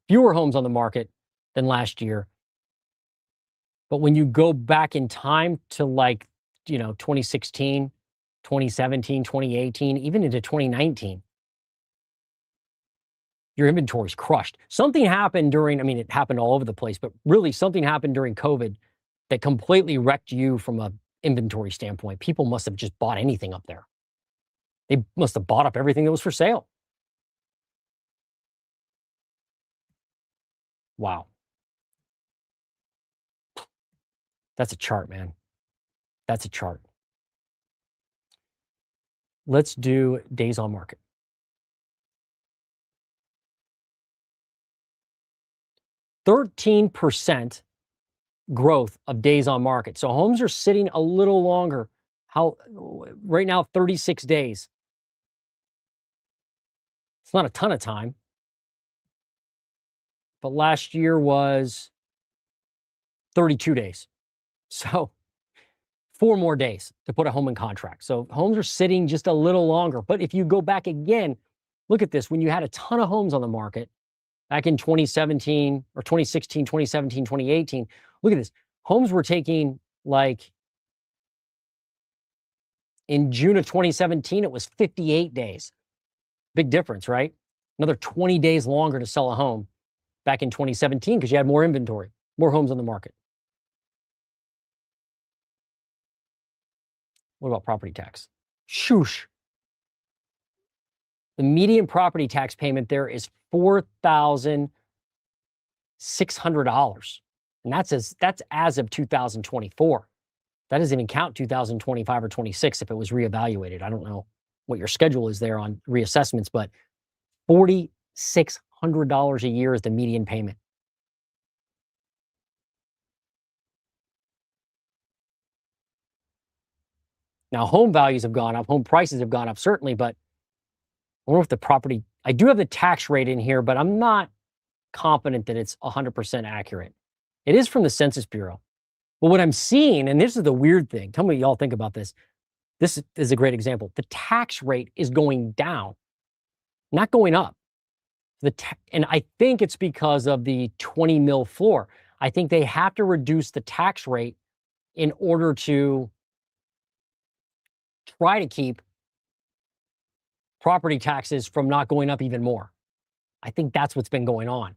fewer homes on the market than last year. But when you go back in time to 2016, 2017, 2018, even into 2019, your inventory's crushed. Something happened it happened all over the place, but really something happened during COVID that completely wrecked you from an inventory standpoint. People must have just bought anything up there. They must have bought up everything that was for sale. Wow. That's a chart, man. That's a chart. Let's do days on market. 13% growth of days on market. So homes are sitting a little longer. Right now, 36 days. It's not a ton of time. But last year was 32 days. So 4 more days to put a home in contract. So homes are sitting just a little longer. But if you go back again, look at this. When you had a ton of homes on the market back in 2017 or 2016, 2017, 2018, look at this. Homes were taking in June of 2017, it was 58 days. Big difference, right? Another 20 days longer to sell a home back in 2017 because you had more inventory, more homes on the market. What about property tax? Shoosh. The median property tax payment there is $4,600. And that's as of 2024. That doesn't even count 2025 or 26 if it was reevaluated. I don't know. what your schedule is there on reassessments, but $4,600 a year is the median payment. Now, home values have gone up, home prices have gone up, certainly, but I wonder if the property, I do have the tax rate in here, but I'm not confident that it's 100% accurate. It is from the Census Bureau. But what I'm seeing, and this is the weird thing, tell me what y'all think about this. This is a great example. The tax rate is going down, not going up. And I think it's because of the 20 mil floor. I think they have to reduce the tax rate in order to try to keep property taxes from not going up even more. I think that's what's been going on.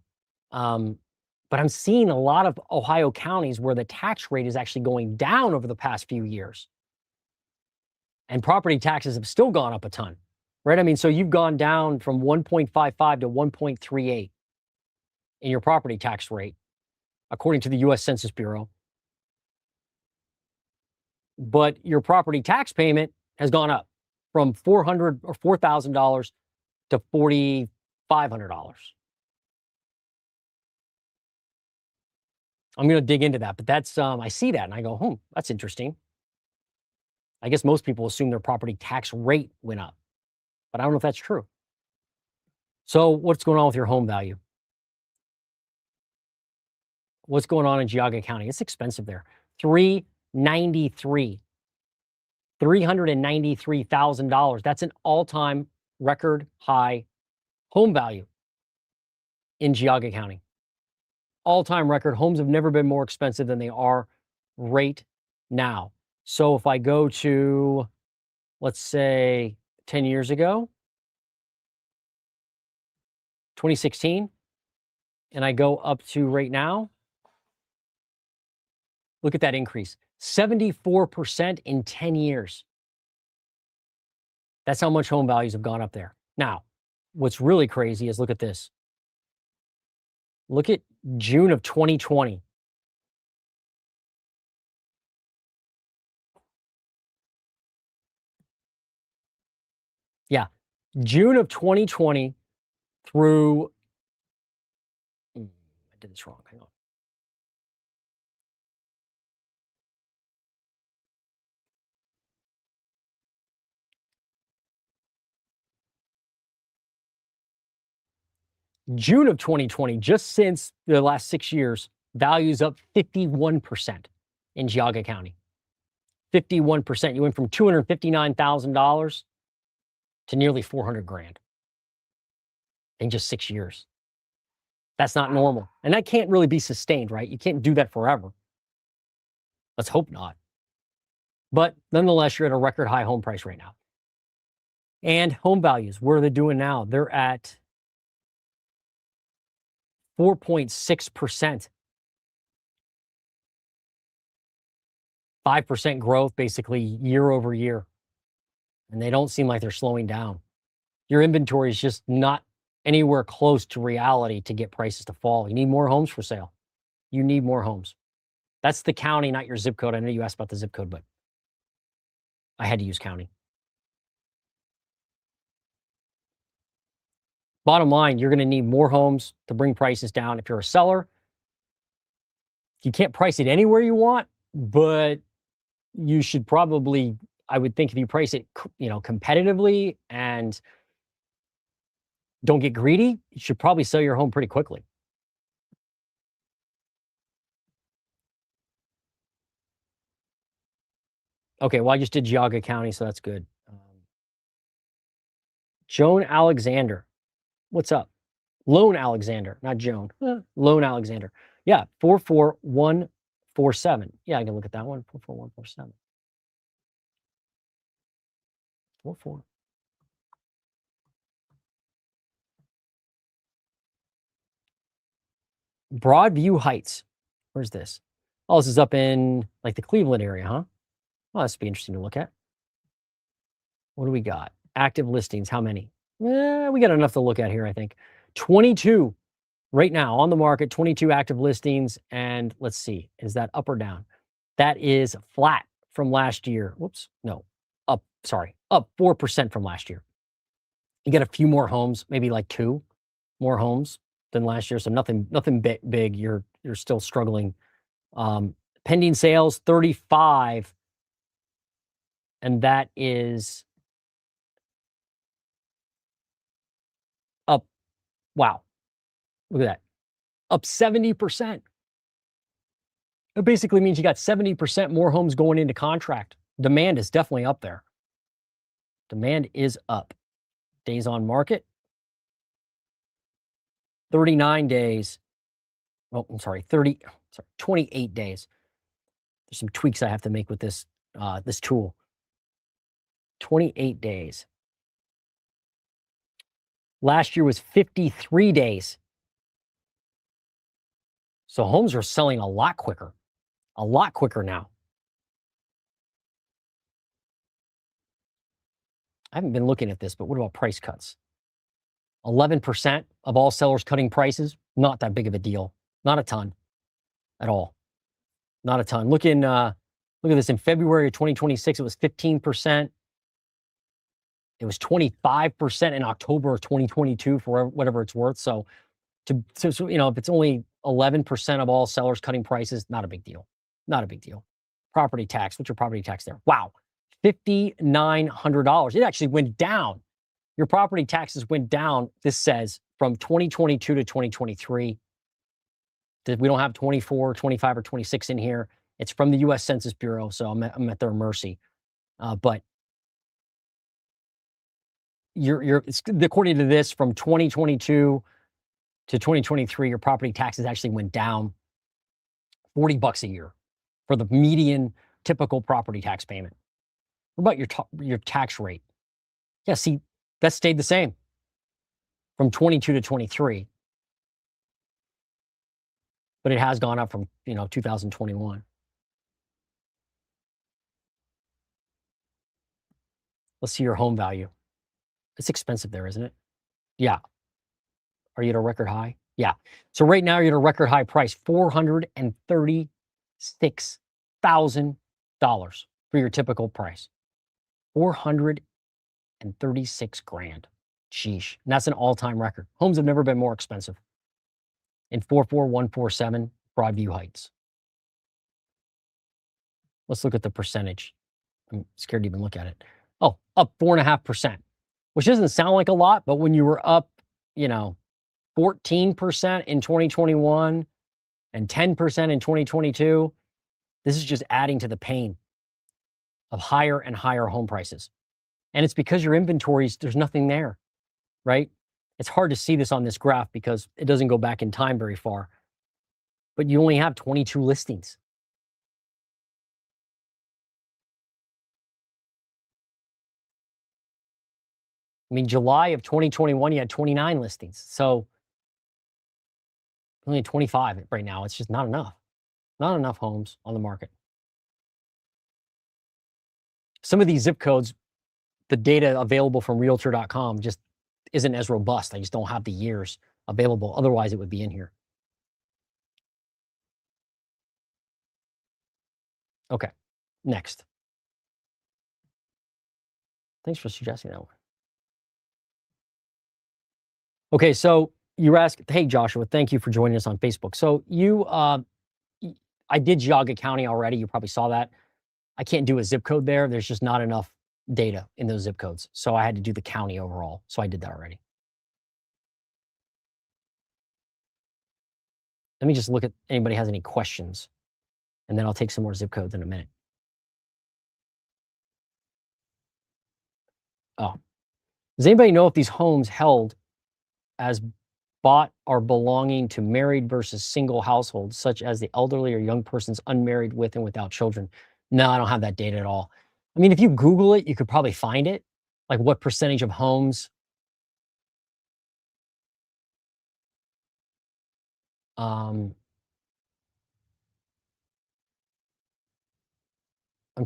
But I'm seeing a lot of Ohio counties where the tax rate is actually going down over the past few years. And property taxes have still gone up a ton, right? I mean, so you've gone down from 1.55 to 1.38 in your property tax rate, according to the U.S. Census Bureau. But your property tax payment has gone up from $400 or $4,000 to $4,500. I'm going to dig into that, but that's I see that and I go, that's interesting. I guess most people assume their property tax rate went up, but I don't know if that's true. So what's going on with your home value? What's going on in Geauga County? It's expensive there. $393,000. That's an all-time record high home value in Geauga County. All-time record. Homes have never been more expensive than they are right now. So if I go to, let's say, 10 years ago, 2016, and I go up to right now, look at that increase. 74% in 10 years. That's how much home values have gone up there. Now, what's really crazy is look at this. Look at June of 2020. Yeah, June of 2020 through, I did this wrong, hang on. June of 2020, just since the last 6 years, values up 51% in Geauga County. 51%. You went from $259,000 to nearly $400,000 in just 6 years. That's not normal. And that can't really be sustained, right? You can't do that forever. Let's hope not. But nonetheless, you're at a record high home price right now. And home values, what are they doing now? They're at 4.6%. 5% growth basically year over year. And they don't seem like they're slowing down. Your inventory is just not anywhere close to reality to get prices to fall. You need more homes for sale. You need more homes. That's the county, not your zip code. I know you asked about the zip code, but I had to use county. Bottom line, you're going to need more homes to bring prices down. If you're a seller, you can't price it anywhere you want, but you should probably, I would think if you price it, competitively and don't get greedy, you should probably sell your home pretty quickly. Okay, well, I just did Geauga County, so that's good. Joan Alexander, what's up? Lone Alexander, not Joan. Lone Alexander. Yeah, 44147. Yeah, I can look at that one. 44147. 44. Broadview Heights. Where's this? Oh, this is up in like the Cleveland area, huh? Well, this would be interesting to look at. What do we got? Active listings, how many? We got enough to look at here, I think. 22 right now on the market, 22 active listings. And let's see, is that up or down? That is flat from last year. Whoops, no, up 4% from last year. You get a few more homes, maybe like 2 more homes than last year. So nothing big. You're still struggling. Pending sales 35, and that is up. Wow, look at that, up 70%. It basically means you got 70% more homes going into contract. Demand is definitely up there. Demand is up. Days on market, 39 days. Oh, I'm sorry, 28 days. There's some tweaks I have to make with this this tool. 28 days. Last year was 53 days. So homes are selling a lot quicker now. I haven't been looking at this, but what about price cuts? 11% of all sellers cutting prices, not that big of a deal. Not a ton at all. Not a ton. Look at this. In February of 2026, it was 15%. It was 25% in October of 2022 for whatever it's worth. So if it's only 11% of all sellers cutting prices, not a big deal. Not a big deal. Property tax. What's your property tax there? Wow. $5,900. It actually went down. Your property taxes went down, this says, from 2022 to 2023. We don't have 24, 25, or 26 in here. It's from the U.S. Census Bureau, so I'm at their mercy. But according to this, from 2022 to 2023, your property taxes actually went down $40 a year for the median typical property tax payment. What about your tax rate? Yeah, see, that stayed the same from 22 to 23. But it has gone up from, 2021. Let's see your home value. It's expensive there, isn't it? Yeah. Are you at a record high? Yeah. So right now you're at a record high price, $436,000 for your typical price. $436,000. Sheesh. And that's an all-time record. Homes have never been more expensive. In 44147 Broadview Heights. Let's look at the percentage. I'm scared to even look at it. Oh, up 4.5%, which doesn't sound like a lot, but when you were up, 14% in 2021 and 10% in 2022, this is just adding to the pain of higher and higher home prices. And it's because your inventories, there's nothing there, right? It's hard to see this on this graph because it doesn't go back in time very far. But you only have 22 listings. I mean, July of 2021, you had 29 listings. So only 25 right now. It's just not enough. Not enough homes on the market. Some of these zip codes, the data available from realtor.com just isn't as robust. I just don't have the years available. Otherwise, it would be in here. Okay, next. Thanks for suggesting that one. Okay, so you asked, hey, Joshua, thank you for joining us on Facebook. So I did Geauga County already. You probably saw that. I can't do a zip code there. There's just not enough data in those zip codes. So I had to do the county overall. So I did that already. Let me just look at anybody has any questions, and then I'll take some more zip codes in a minute. Oh, does anybody know if these homes held as bought are belonging to married versus single households, such as the elderly or young persons unmarried with and without children? No, I don't have that data at all. I mean, if you Google it, you could probably find it, like what percentage of homes. I'm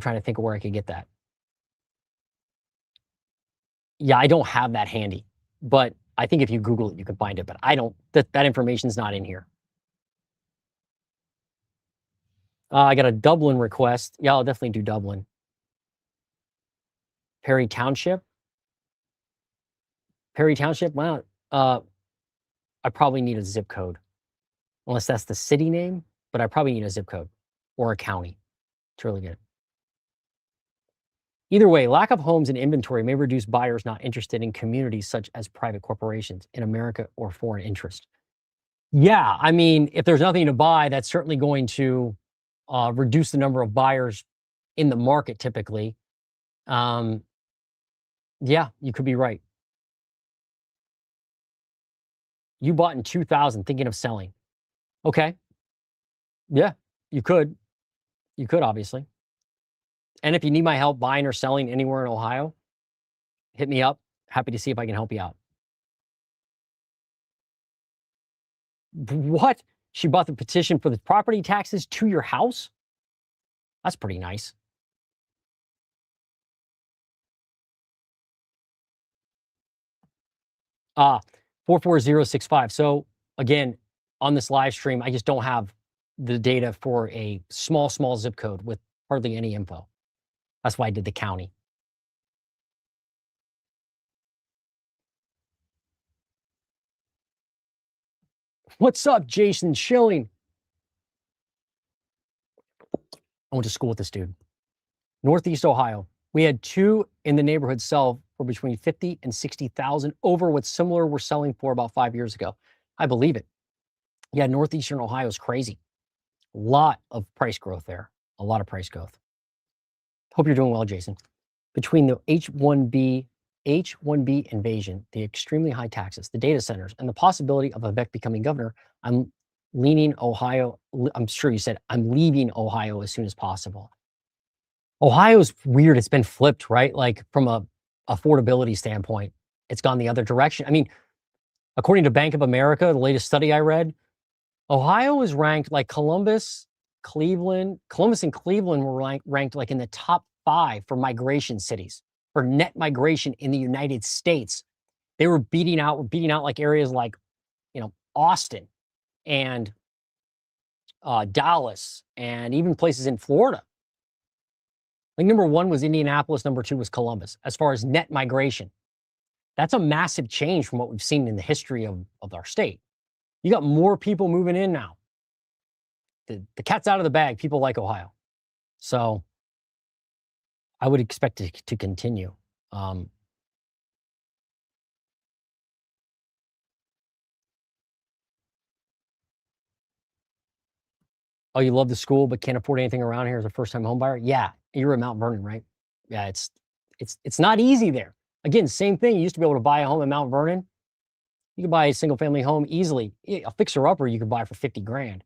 trying to think of where I could get that. Yeah, I don't have that handy, but I think if you Google it, you can find it, but I don't, that information's not in here. I got a Dublin request. Yeah, I'll definitely do Dublin. Perry Township. Wow. I probably need a zip code, unless that's the city name, but I probably need a zip code or a county to really get it. Either way, lack of homes and inventory may reduce buyers not interested in communities such as private corporations in America or foreign interest. Yeah, I mean, if there's nothing to buy, that's certainly going to reduce the number of buyers in the market typically. Yeah, you could be right. You bought in 2000 thinking of selling. Okay. Yeah, you could. You could, obviously. And if you need my help buying or selling anywhere in Ohio, hit me up. Happy to see if I can help you out. What? She bought the petition for the property taxes to your house? That's pretty nice. Ah, 44065. So again, on this live stream, I just don't have the data for a small zip code with hardly any info. That's why I did the county. What's up, Jason Schilling? I went to school with this dude. Northeast Ohio. We had 2 in the neighborhood sell for between 50 and 60,000 over what similar were selling for about 5 years ago. I believe it. Yeah, Northeastern Ohio is crazy. A lot of price growth there. A lot of price growth. Hope you're doing well, Jason. Between the H-1B invasion, the extremely high taxes, the data centers, and the possibility of Vivek becoming governor, I'm leaning Ohio. I'm sure you said, I'm leaving Ohio as soon as possible. Ohio's weird. It's been flipped, right? Like from a affordability standpoint, it's gone the other direction. I mean, according to Bank of America, the latest study I read, Ohio is ranked like Columbus and Cleveland were ranked like in the top 5 for migration cities, for net migration in the United States. They were beating out like areas like, Austin and Dallas and even places in Florida. Like number 1 was Indianapolis, number 2 was Columbus, as far as net migration. That's a massive change from what we've seen in the history of our state. You got more people moving in now. The cat's out of the bag. People like Ohio. So I would expect it to continue. Oh, you love the school but can't afford anything around here as a first-time home buyer? Yeah, you're at Mount Vernon, right? Yeah, it's not easy there. Again, same thing. You used to be able to buy a home in Mount Vernon. You could buy a single-family home easily. A fixer-upper you could buy for 50 grand.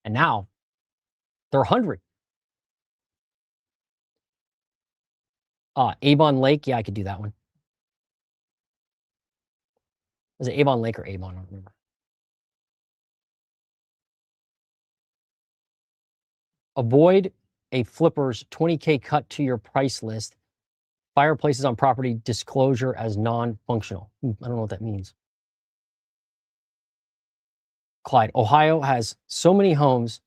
And now they're 100. Avon Lake. Yeah, I could do that one. Was it Avon Lake or Avon? I don't remember. Avoid a flipper's 20K cut to your price list. Fireplaces on property disclosure as non-functional. I don't know what that means. Clyde, Ohio has so many homes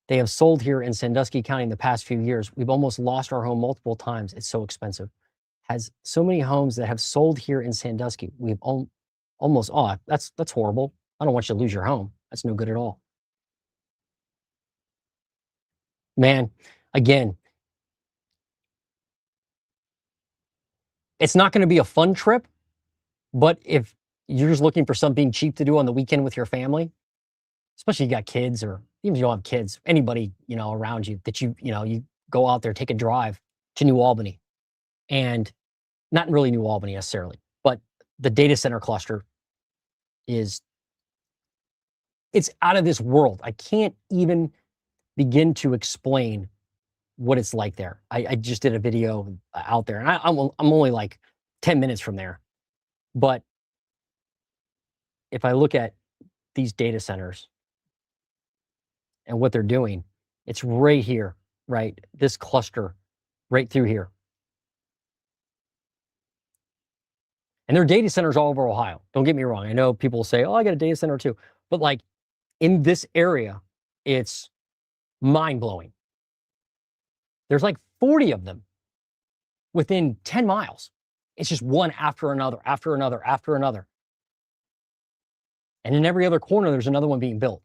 they have sold here in Sandusky County in the past few years. We've almost lost our home multiple times. It's so expensive. Has so many homes that have sold here in Sandusky. We've almost, that's horrible. I don't want you to lose your home. That's no good at all. Man, again, it's not going to be a fun trip, but if you're just looking for something cheap to do on the weekend with your family, especially if you got kids, or even if you don't have kids, anybody, around you that you go out there, take a drive to New Albany, and not really New Albany necessarily, but the data center cluster it's out of this world. I can't even begin to explain what it's like there. I just did a video out there, and I'm only like 10 minutes from there. But if I look at these data centers and what they're doing, it's right here, right? This cluster right through here. And there are data centers all over Ohio. Don't get me wrong. I know people say, oh, I got a data center too. But like in this area, it's mind-blowing. There's like 40 of them. within 10 miles. It's just one after another, after another, after another. And in every other corner, there's another one being built.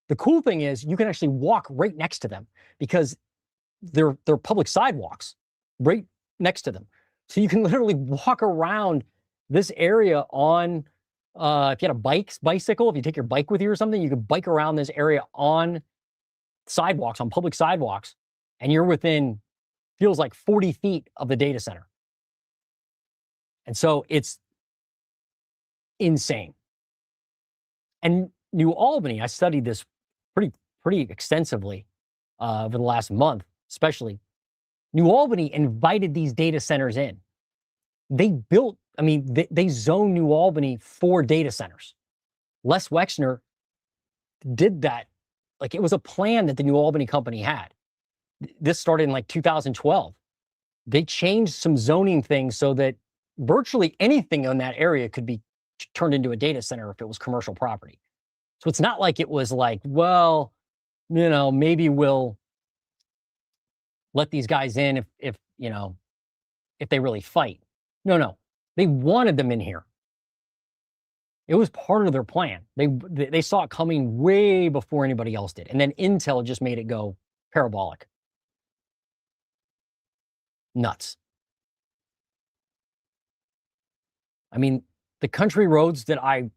The cool thing is you can actually walk right next to them because they're public sidewalks right next to them. So you can literally walk around this area on, if you had a bicycle, if you take your bike with you or something, you could bike around this area on sidewalks, on public sidewalks, and you're within, feels like 40 feet of the data center. And so it's insane. And New Albany, I studied this pretty extensively over the last month, especially. New Albany invited these data centers in. They built, I mean, they zoned New Albany for data centers. Les Wexner did that. Like, it was a plan that the New Albany company had. This started in like 2012. They changed some zoning things so that virtually anything in that area could be turned into a data center if it was commercial property. So it's not like it was like, well, you know, maybe we'll let these guys in if you know, if they really fight. No, they wanted them in here. It was part of their plan. They saw it coming way before anybody else did. And then Intel just made it go parabolic. Nuts. I mean, the country roads that I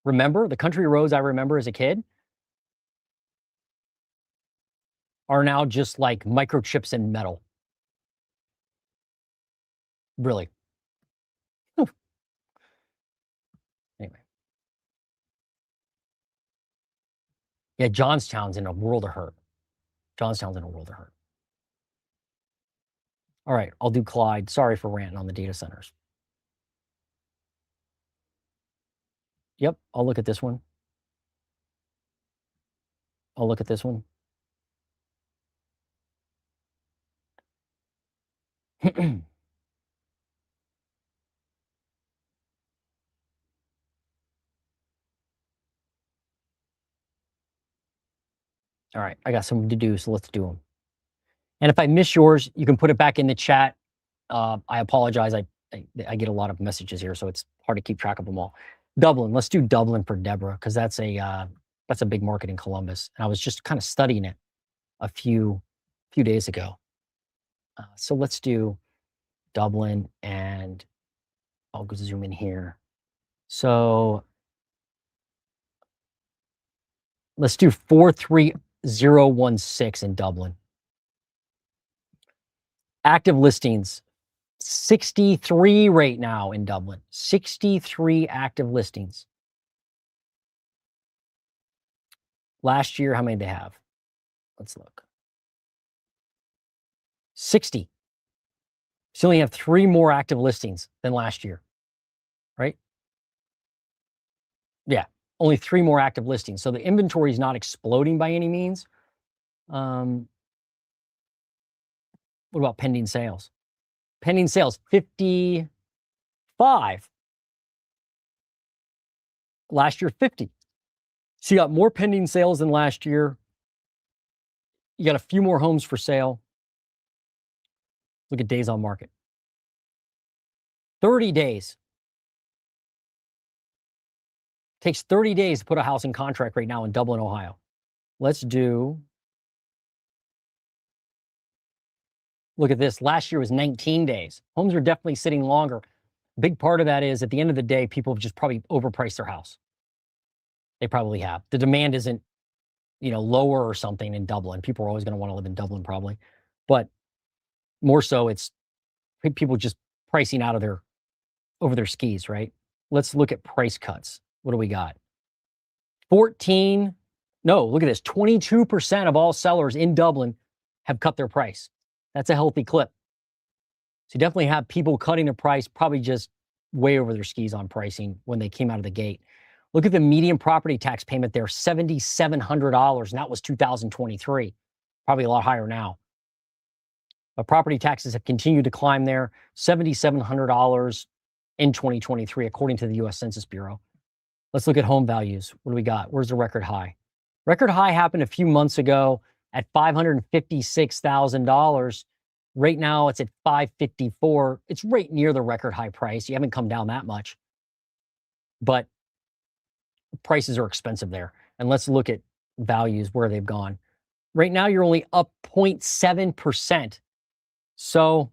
remember, the country roads I remember as a kid are now just like microchips in metal. Really. Anyway. Yeah, Johnstown's in a world of hurt. Johnstown's in a world of hurt. All right, I'll do Clyde. Sorry for ranting on the data centers. Yep, I'll look at this one. I'll look at this one. All right, I got some to do, so let's do them. And if I miss yours, you can put it back in the chat. I apologize. I get a lot of messages here, so it's hard to keep track of them all. Dublin. Let's do Dublin for Deborah because that's a big market in Columbus, and I was just kind of studying it a few days ago. So let's do Dublin, and I'll go zoom in here. So let's do 43016 in Dublin. Active listings, 63 right now in Dublin. 63 active listings. Last year, how many did they have? Let's look. 60. So you only have 3 more active listings than last year, right? Yeah, only 3 more active listings. So the inventory is not exploding by any means. What about pending sales? Pending sales, 55. Last year, 50. So you got more pending sales than last year. You got a few more homes for sale. Look at days on market. 30 days. Takes 30 days to put a house in contract right now in Dublin, Ohio. Let's do, look at this. Last year was 19 days. Homes are definitely sitting longer. Big part of that is at the end of the day, people have just probably overpriced their house. They probably have. The demand isn't, lower or something in Dublin. People are always going to want to live in Dublin probably. But more so, it's people just pricing out of over their skis, right? Let's look at price cuts. What do we got? 22% of all sellers in Dublin have cut their price. That's a healthy clip. So you definitely have people cutting their price, probably just way over their skis on pricing when they came out of the gate. Look at the median property tax payment there, $7,700, and that was 2023. Probably a lot higher now. But property taxes have continued to climb there, $7,700 in 2023, according to the U.S. Census Bureau. Let's look at home values. What do we got? Where's the record high? Record high happened a few months ago at $556,000. Right now, it's at 554. It's right near the record high price. You haven't come down that much, but prices are expensive there. And let's look at values where they've gone. Right now, you're only up 0.7%. So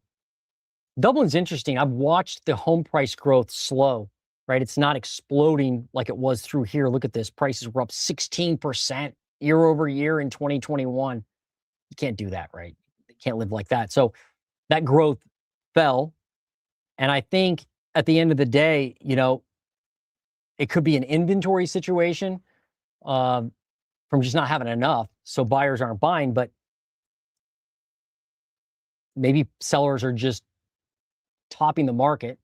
Dublin's interesting. I've watched the home price growth slow, right? It's not exploding like it was through here. Look at this. Prices were up 16% year over year in 2021. You can't do that, right? You can't live like that. So that growth fell. And I think at the end of the day, it could be an inventory situation from just not having enough. So buyers aren't buying, but maybe sellers are just topping the market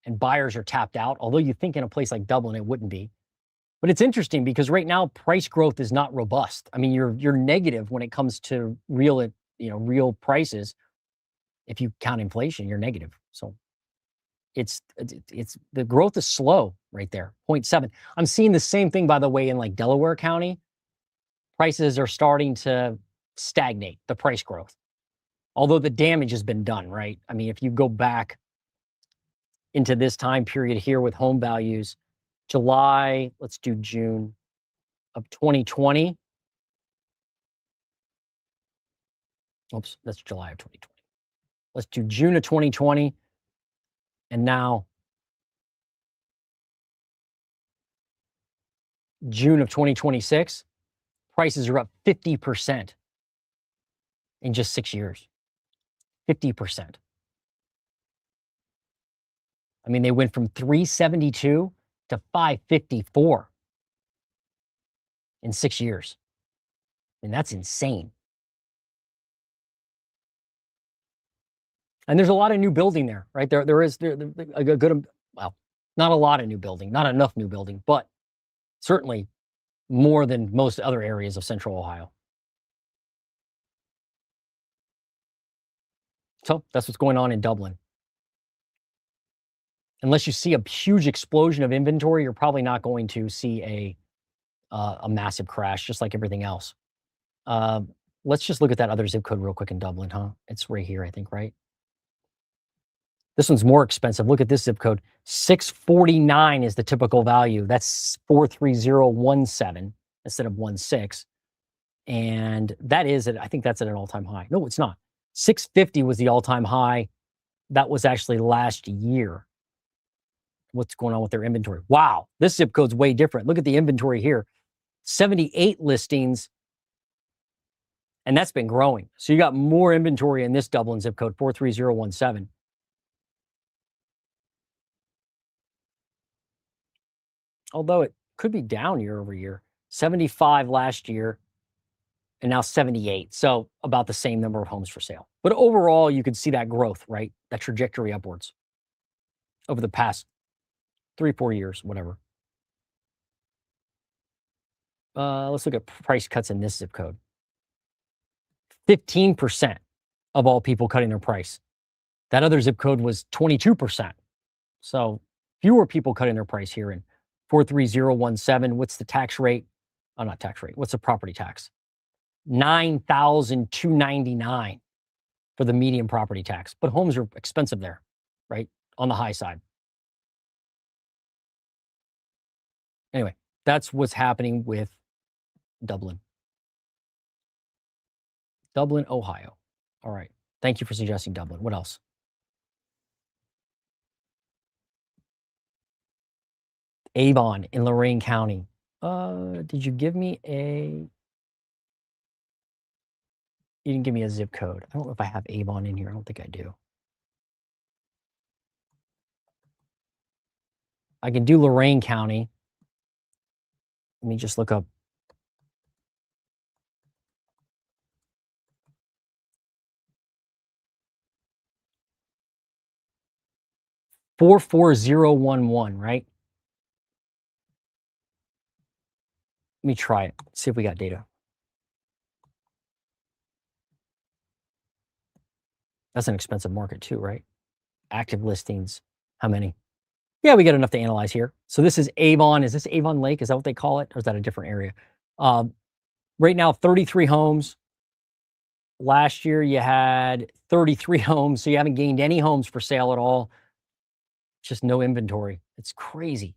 and buyers are tapped out. Although you think in a place like Dublin, it wouldn't be. But it's interesting because right now price growth is not robust. I mean, you're negative when it comes to real prices. If you count inflation, you're negative. So it's the growth is slow right there, 0.7. I'm seeing the same thing, by the way, in like Delaware County. Prices are starting to stagnate, the price growth. Although the damage has been done, right? I mean, if you go back into this time period here with home values, July, let's do June of 2020. Oops, that's July of 2020. Let's do June of 2020. And now June of 2026, prices are up 50% in just 6 years. 50%. I mean, they went from 372 to 554 in 6 years. And that's insane. And there's a lot of new building there, right? There is a good, well, not a lot of new building, not enough new building, but certainly more than most other areas of Central Ohio. So that's what's going on in Dublin. Unless you see a huge explosion of inventory, you're probably not going to see a massive crash, just like everything else. Let's just look at that other zip code real quick in Dublin, huh? It's right here, I think, right? This one's more expensive. Look at this zip code. 649 is the typical value. That's 43017 instead of 16. And that is I think that's at an all-time high. No, it's not. 650 was the all-time high. That was actually last year. What's going on with their inventory? Wow, this zip code's way different. Look at the inventory here. 78 listings. And that's been growing. So you got more inventory in this Dublin zip code, 43017. Although it could be down year over year. 75 last year and now 78. So about the same number of homes for sale. But overall, you could see that growth, right? That trajectory upwards over the past 3-4 years, whatever. Let's look at price cuts in this zip code. 15% of all people cutting their price. That other zip code was 22%. So fewer people cutting their price here in 43017. What's the tax rate? Oh, not tax rate. What's the property tax? $9,299 for the median property tax. But homes are expensive there, right? On the high side. Anyway, that's what's happening with Dublin. Dublin, Ohio. All right. Thank you for suggesting Dublin. What else? Avon in Lorain County. Did you give me a... You didn't give me a zip code. I don't know if I have Avon in here. I don't think I do. I can do Lorain County. Let me just look up. $44011, right? Let me try it. See if we got data. That's an expensive market too, right? Active listings. How many? Yeah, we got enough to analyze here. So this is Avon. Is this Avon Lake? Is that what they call it? Or is that a different area? Right now, 33 homes. Last year you had 33 homes, so you haven't gained any homes for sale at all. Just no inventory. It's crazy.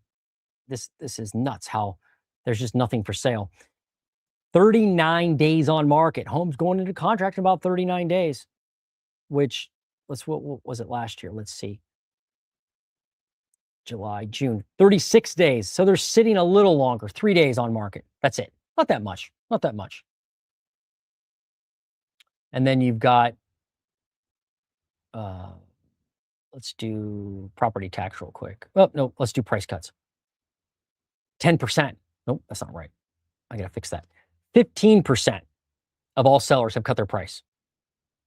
This is nuts how there's just nothing for sale. 39 days on market. Homes going into contract in about 39 days, which what was it last year? Let's see. July, June, 36 days. So they're sitting a little longer, 3 days on market. That's it. Not that much. Not that much. And then you've got, let's do property tax real quick. Oh, no, let's do price cuts. 10%. Nope, that's not right. I got to fix that. 15% of all sellers have cut their price.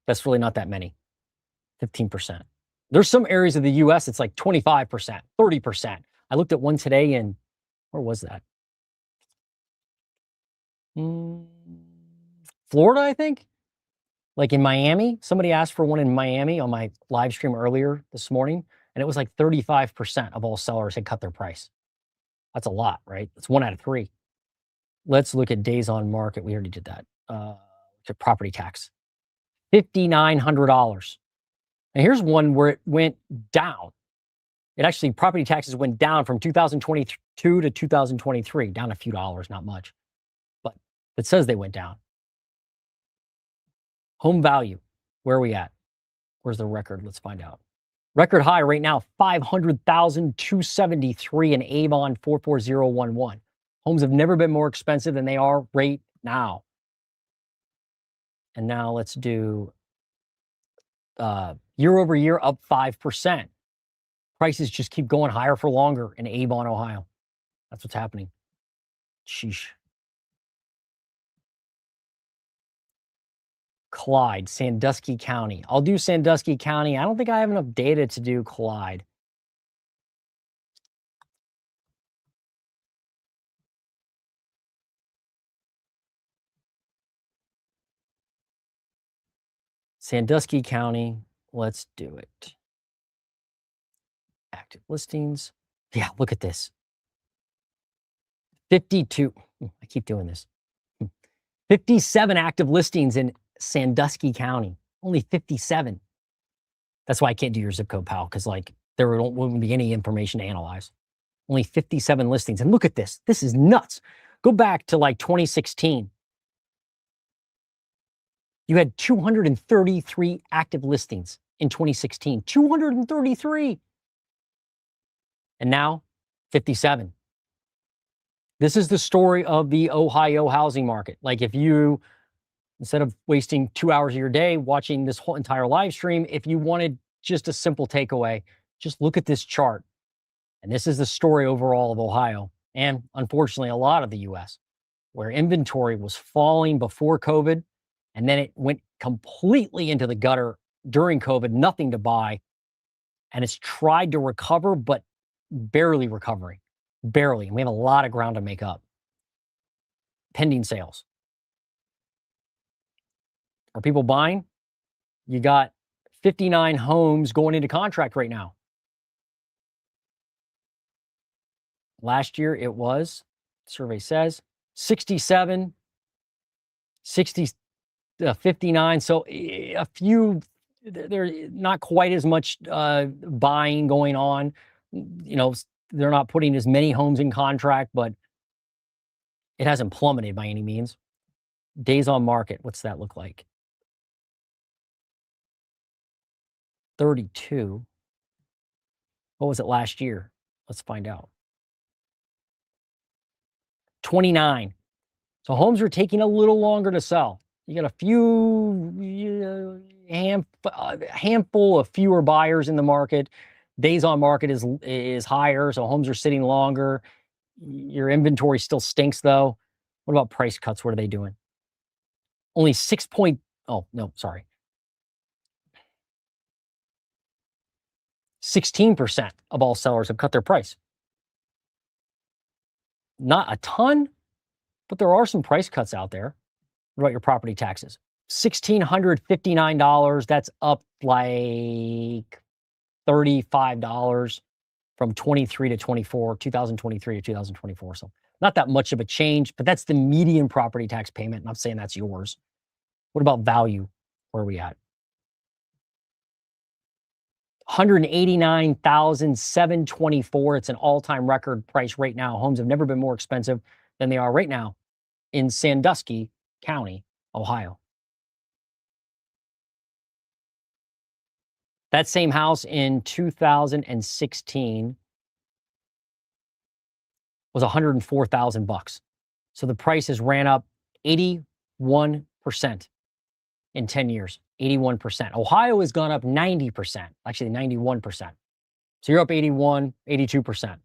That's really not that many. 15%. There's some areas of the US it's like 25%, 30%. I looked at one today in, where was that? Florida, I think. Like in Miami, somebody asked for one in Miami on my live stream earlier this morning, and it was like 35% of all sellers had cut their price. That's a lot, right? That's 1 out of 3. Let's look at days on market. We already did that. To property tax, $5,900. And here's one where it went down. It actually, property taxes went down from 2022 to 2023, down a few dollars, not much. But it says they went down. Home value, where are we at? Where's the record? Let's find out. Record high right now, 500,273 in Avon 44011. Homes have never been more expensive than they are right now. And now let's do year over year up 5%. Prices just keep going higher for longer in Avon, Ohio. That's what's happening. Sheesh. Clyde, Sandusky County. I'll do Sandusky County. I don't think I have enough data to do Clyde. Sandusky County, let's do it. Active listings. Yeah, look at this. 52. I keep doing this. 57 active listings in Sandusky County. Only 57. That's why I can't do your zip code, pal, because like there won't be any information to analyze. Only 57 listings. And look at this. This is nuts. Go back to like 2016. You had 233 active listings in 2016. 233. And now 57. This is the story of the Ohio housing market. Like if you, instead of wasting 2 hours of your day watching this whole entire live stream, if you wanted just a simple takeaway, just look at this chart. And this is the story overall of Ohio. And unfortunately, a lot of the US, where inventory was falling before COVID, and then it went completely into the gutter during COVID, nothing to buy. And it's tried to recover, but barely recovering. Barely. And we have a lot of ground to make up. Pending sales. Are people buying? You got 59 homes going into contract right now. Last year it was, survey says, 67, 60, 59. So a few, there's not quite as much buying going on. You know, they're not putting as many homes in contract, but it hasn't plummeted by any means. Days on market, what's that look like? 32. What was it last year? Let's find out. 29. So homes are taking a little longer to sell. You got a few, handful of fewer buyers in the market. Days on market is higher, so homes are sitting longer. Your inventory still stinks, though. What about price cuts? What are they doing? Only 16% of all sellers have cut their price. Not a ton, but there are some price cuts out there. What about your property taxes? $1,659. That's up like $35 from 23 to 24, 2023 to 2024. So not that much of a change, but that's the median property tax payment. And I'm saying that's yours. What about value? Where are we at? $189,724. It's an all-time record price right now. Homes have never been more expensive than they are right now in Sandusky County, Ohio. That same house in 2016 was $104,000. So the prices ran up 81% in 10 years. 81%. Ohio has gone up 90%, actually 91%. So you're up 81, 82%.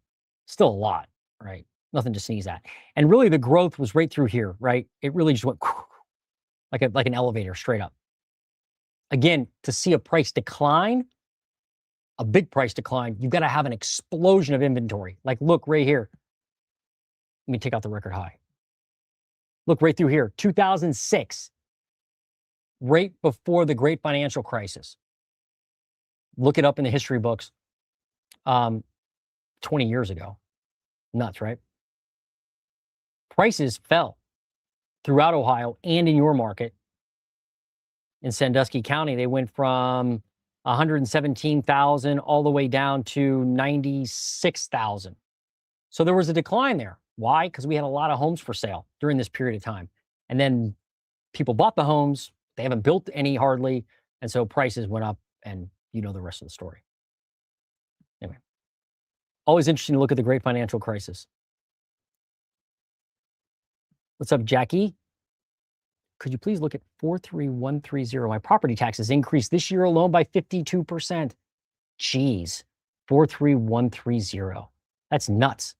Still a lot, right? Nothing to sneeze at. And really the growth was right through here, right? It really just went like an elevator straight up. Again, to see a price decline, a big price decline, you've got to have an explosion of inventory. Like, look right here. Let me take out the record high. Look right through here, 2006, right before the great financial crisis. Look it up in the history books. 20 years ago. Nuts, right? Prices fell throughout Ohio and in your market. In Sandusky County, they went from 117,000 all the way down to 96,000. So there was a decline there. Why? Because we had a lot of homes for sale during this period of time. And then people bought the homes. They haven't built any hardly. And so prices went up, and you know the rest of the story. Anyway, always interesting to look at the great financial crisis. What's up, Jackie? Could you please look at 43130? My property taxes increased this year alone by 52%. Jeez, 43130. That's nuts.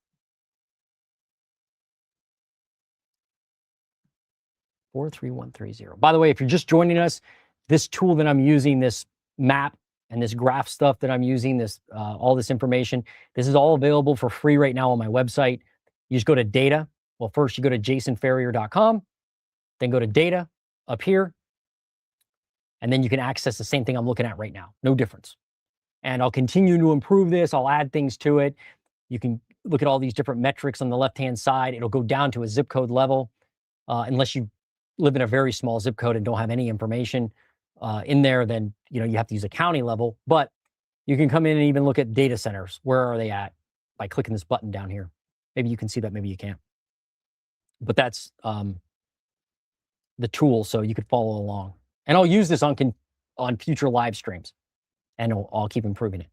43130. By the way, if you're just joining us, this tool that I'm using, this map and this graph stuff that I'm using, this all this information, this is all available for free right now on my website. You just go to data. Well, first you go to jasonferrier.com, then go to data up here, and then you can access the same thing I'm looking at right now. No difference. And I'll continue to improve this. I'll add things to it. You can look at all these different metrics on the left-hand side. It'll go down to a zip code level, unless you live in a very small zip code and don't have any information in there, then you have to use a county level. But you can come in and even look at data centers. Where are they at? By clicking this button down here. Maybe you can see that, maybe you can't. But that's the tool, so you could follow along. And I'll use this on future live streams, and I'll keep improving it.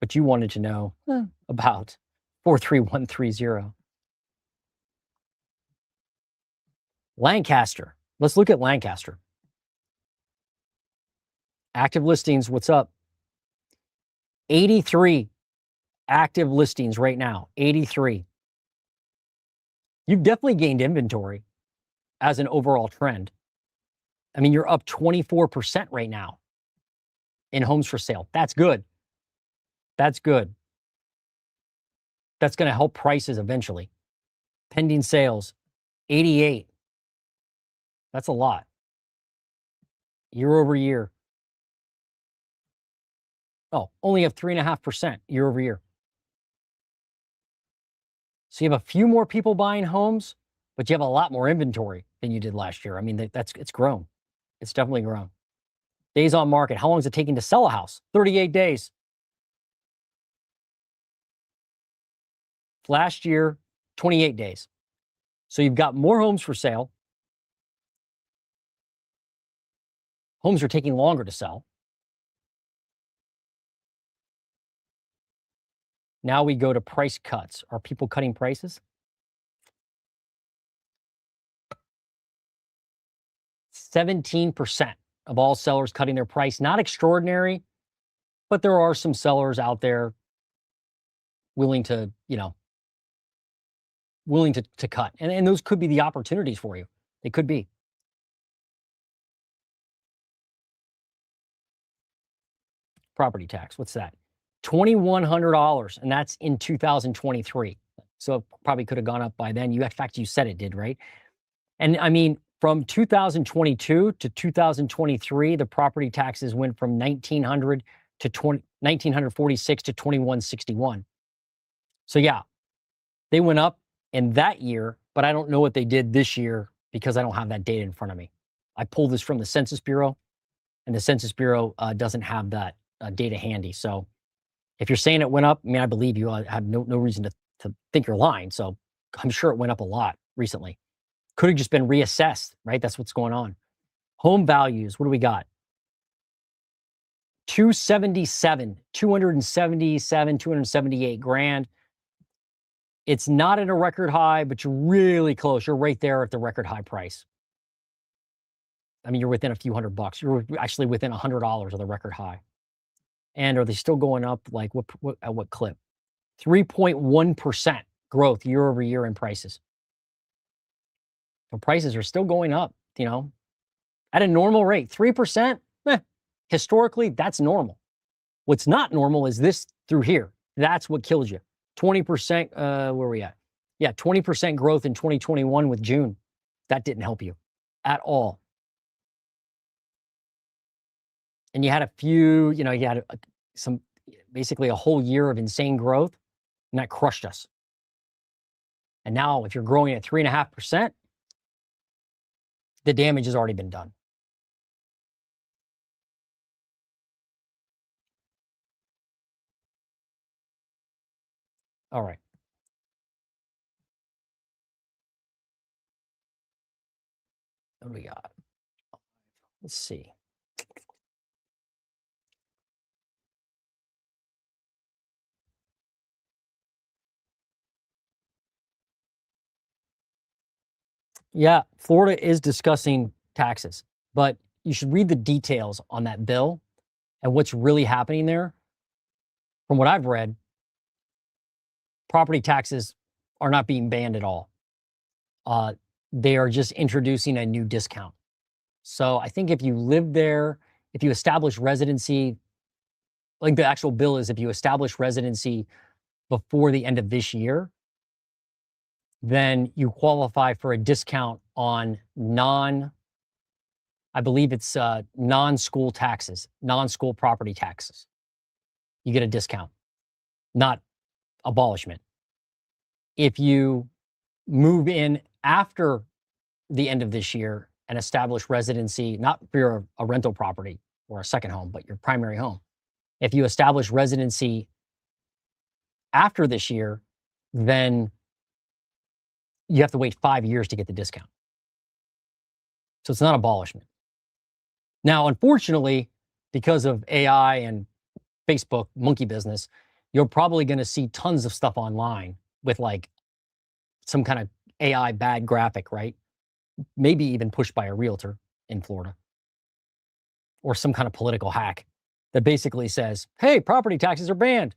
But you wanted to know about 43130. Lancaster. Let's look at Lancaster. Active listings, what's up? 83 active listings right now, 83. You've definitely gained inventory as an overall trend. I mean, you're up 24% right now in homes for sale. That's good. That's good. That's going to help prices eventually. Pending sales, 88. That's a lot. Year over year. Oh, only up 3.5% year over year. So you have a few more people buying homes, but you have a lot more inventory than you did last year. I mean, it's grown. It's definitely grown. Days on market. How long is it taking to sell a house? 38 days. Last year, 28 days. So you've got more homes for sale. Homes are taking longer to sell. Now we go to price cuts. Are people cutting prices? 17% of all sellers cutting their price. Not extraordinary, but there are some sellers out there willing to, willing to cut. And those could be the opportunities for you. They could be. Property tax, what's that? $2,100, and that's in 2023. So it probably could have gone up by then. In fact, you said it did, right? And I mean, from 2022 to 2023, the property taxes went from $1,900 to $1,946 to $2,161. So yeah, they went up in that year, but I don't know what they did this year because I don't have that data in front of me. I pulled this from the Census Bureau, and the Census Bureau doesn't have that data handy. So if you're saying it went up, I mean, I believe you. I have no reason to think you're lying. So I'm sure it went up a lot recently. Could have just been reassessed, right? That's what's going on. Home values, what do we got? 278 grand. It's not at a record high, but you're really close. You're right there at the record high price. I mean, you're within a few $100. You're actually within $100 of the record high. And are they still going up? Like at what clip? 3.1% growth year over year in prices. The prices are still going up, at a normal rate. 3%, historically, that's normal. What's not normal is this through here. That's what kills you. 20%, where are we at? Yeah, 20% growth in 2021 with June. That didn't help you at all. And you had a few, you had basically a whole year of insane growth, and that crushed us. And now if you're growing at 3.5%, the damage has already been done. All right. What do we got? Let's see. Yeah, Florida is discussing taxes, but you should read the details on that bill and what's really happening there. From what I've read, property taxes are not being banned at all. They are just introducing a new discount. So I think if you live there, if you establish residency, like the actual bill is if you establish residency before the end of this year, then you qualify for a discount on I believe it's non-school taxes, non-school property taxes. You get a discount, not abolishment. If you move in after the end of this year and establish residency, not for a rental property or a second home, but your primary home. If you establish residency after this year, then you have to wait 5 years to get the discount. So it's not abolishment. Now, unfortunately, because of AI and Facebook monkey business, you're probably going to see tons of stuff online with like some kind of AI bad graphic, right? Maybe even pushed by a realtor in Florida or some kind of political hack that basically says, hey, property taxes are banned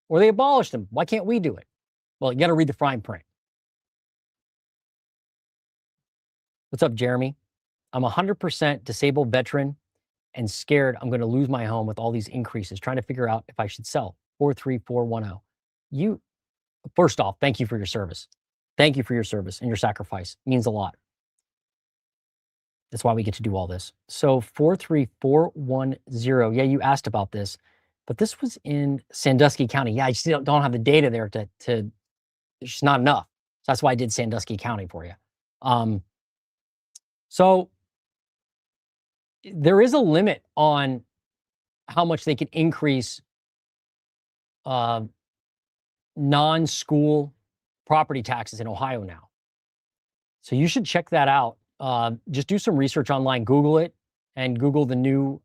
or they abolished them. Why can't we do it? Well, you got to read the fine print. What's up, Jeremy? I'm 100% disabled veteran and scared I'm going to lose my home with all these increases, trying to figure out if I should sell. 43410. First off, thank you for your service. Thank you for your service and your sacrifice. It means a lot. That's why we get to do all this. So 43410. Yeah, you asked about this, but this was in Sandusky County. Yeah, I just don't have the data there to it's just not enough. So that's why I did Sandusky County for you. So there is a limit on how much they can increase non-school property taxes in Ohio now. So you should check that out. Just do some research online, Google it, and Google the new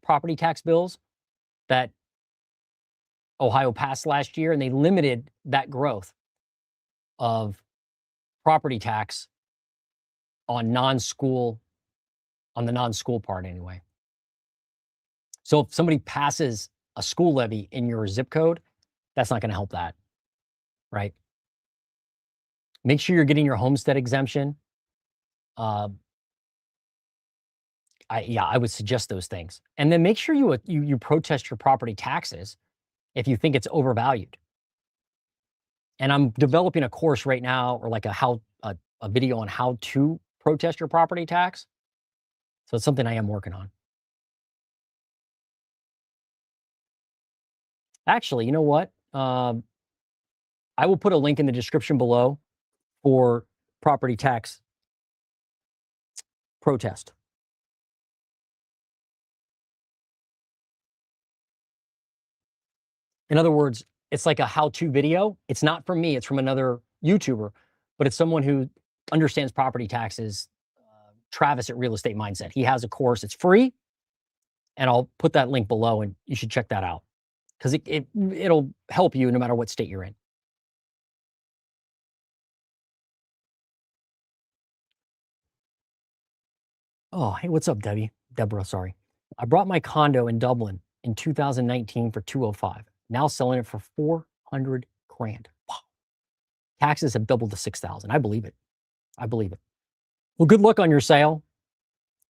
property tax bills that Ohio passed last year, and they limited that growth of property tax on non-school, on the non-school part anyway. So if somebody passes a school levy in your zip code, that's not going to help that, right? Make sure you're getting your homestead exemption. I would suggest those things. And then make sure you protest your property taxes if you think it's overvalued. And I'm developing a course right now, or like a video on how to protest your property tax. So it's something I am working on. Actually, you know what? I will put a link in the description below for property tax protest. In other words, it's like a how-to video. It's not from me, it's from another YouTuber, but it's someone who understands property taxes, Travis at Real Estate Mindset. He has a course, it's free, and I'll put that link below, and you should check that out because it'll help you no matter what state you're in. Oh, hey, what's up, Deborah, sorry. I bought my condo in Dublin in 2019 for 205. Now selling it for 400 grand. Wow. Taxes have doubled to 6,000. I believe it. I believe it. Well, good luck on your sale.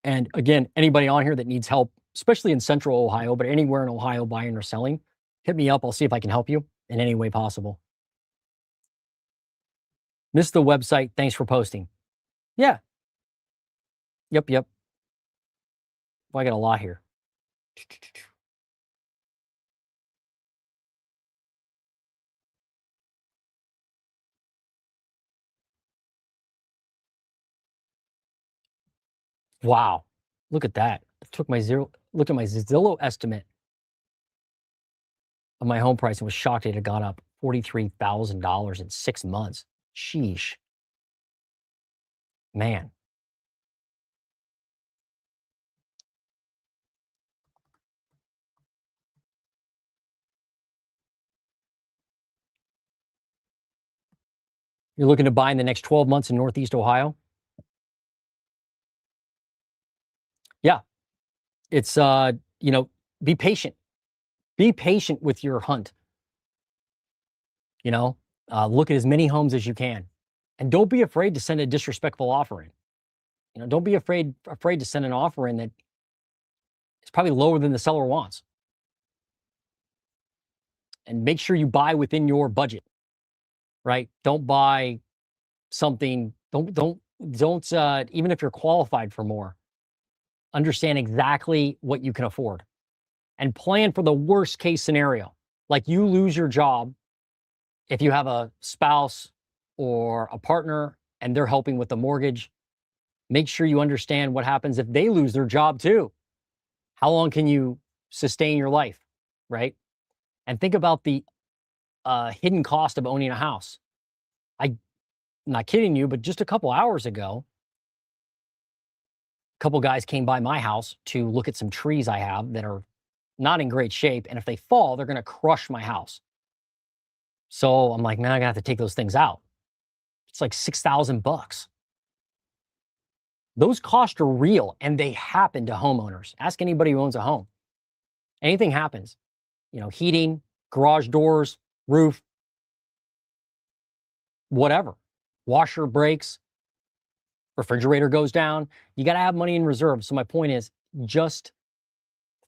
And again, anybody on here that needs help, especially in central Ohio, but anywhere in Ohio buying or selling, hit me up. I'll see if I can help you in any way possible. Missed the website. Thanks for posting. Yeah. Yep. Well, I got a lot here. Wow. Look at that. Look at my Zillow estimate of my home price and was shocked it had gone up $43,000 in 6 months. Sheesh. Man. You're looking to buy in the next 12 months in Northeast Ohio? Yeah. It's, be patient. Be patient with your hunt. Look at as many homes as you can. And don't be afraid to send a disrespectful offer in. Don't be afraid to send an offer in that is probably lower than the seller wants. And make sure you buy within your budget, right? Don't buy something, don't even if you're qualified for more, understand exactly what you can afford and plan for the worst case scenario. Like you lose your job if you have a spouse or a partner and they're helping with the mortgage. Make sure you understand what happens if they lose their job too. How long can you sustain your life, right? And think about the hidden cost of owning a house. I'm not kidding you, but just a couple hours ago, a couple guys came by my house to look at some trees I have that are not in great shape. And if they fall, they're going to crush my house. So I'm like, man, I'm going to have to take those things out. It's like $6,000. Those costs are real and they happen to homeowners. Ask anybody who owns a home. Anything happens, heating, garage doors, roof, whatever, washer breaks, refrigerator goes down. You got to have money in reserve. So my point is just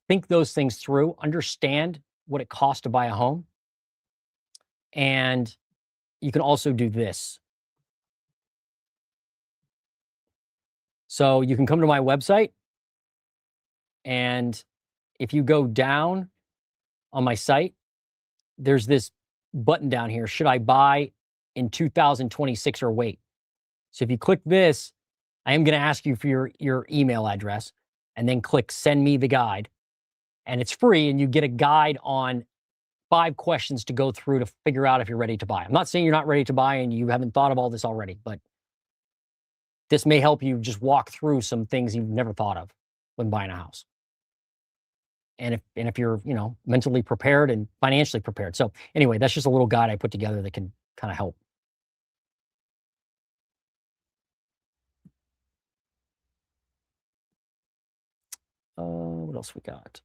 think those things through, understand what it costs to buy a home. And you can also do this. So you can come to my website, and if you go down on my site, there's this button down here. Should I buy in 2026 or wait? So if you click this, I am going to ask you for your email address, and then click send me the guide. And it's free, and you get a guide on 5 questions to go through to figure out if you're ready to buy. I'm not saying you're not ready to buy and you haven't thought of all this already, but this may help you just walk through some things you've never thought of when buying a house. And if you're, mentally prepared and financially prepared. So anyway, that's just a little guide I put together that can kind of help. What else we got?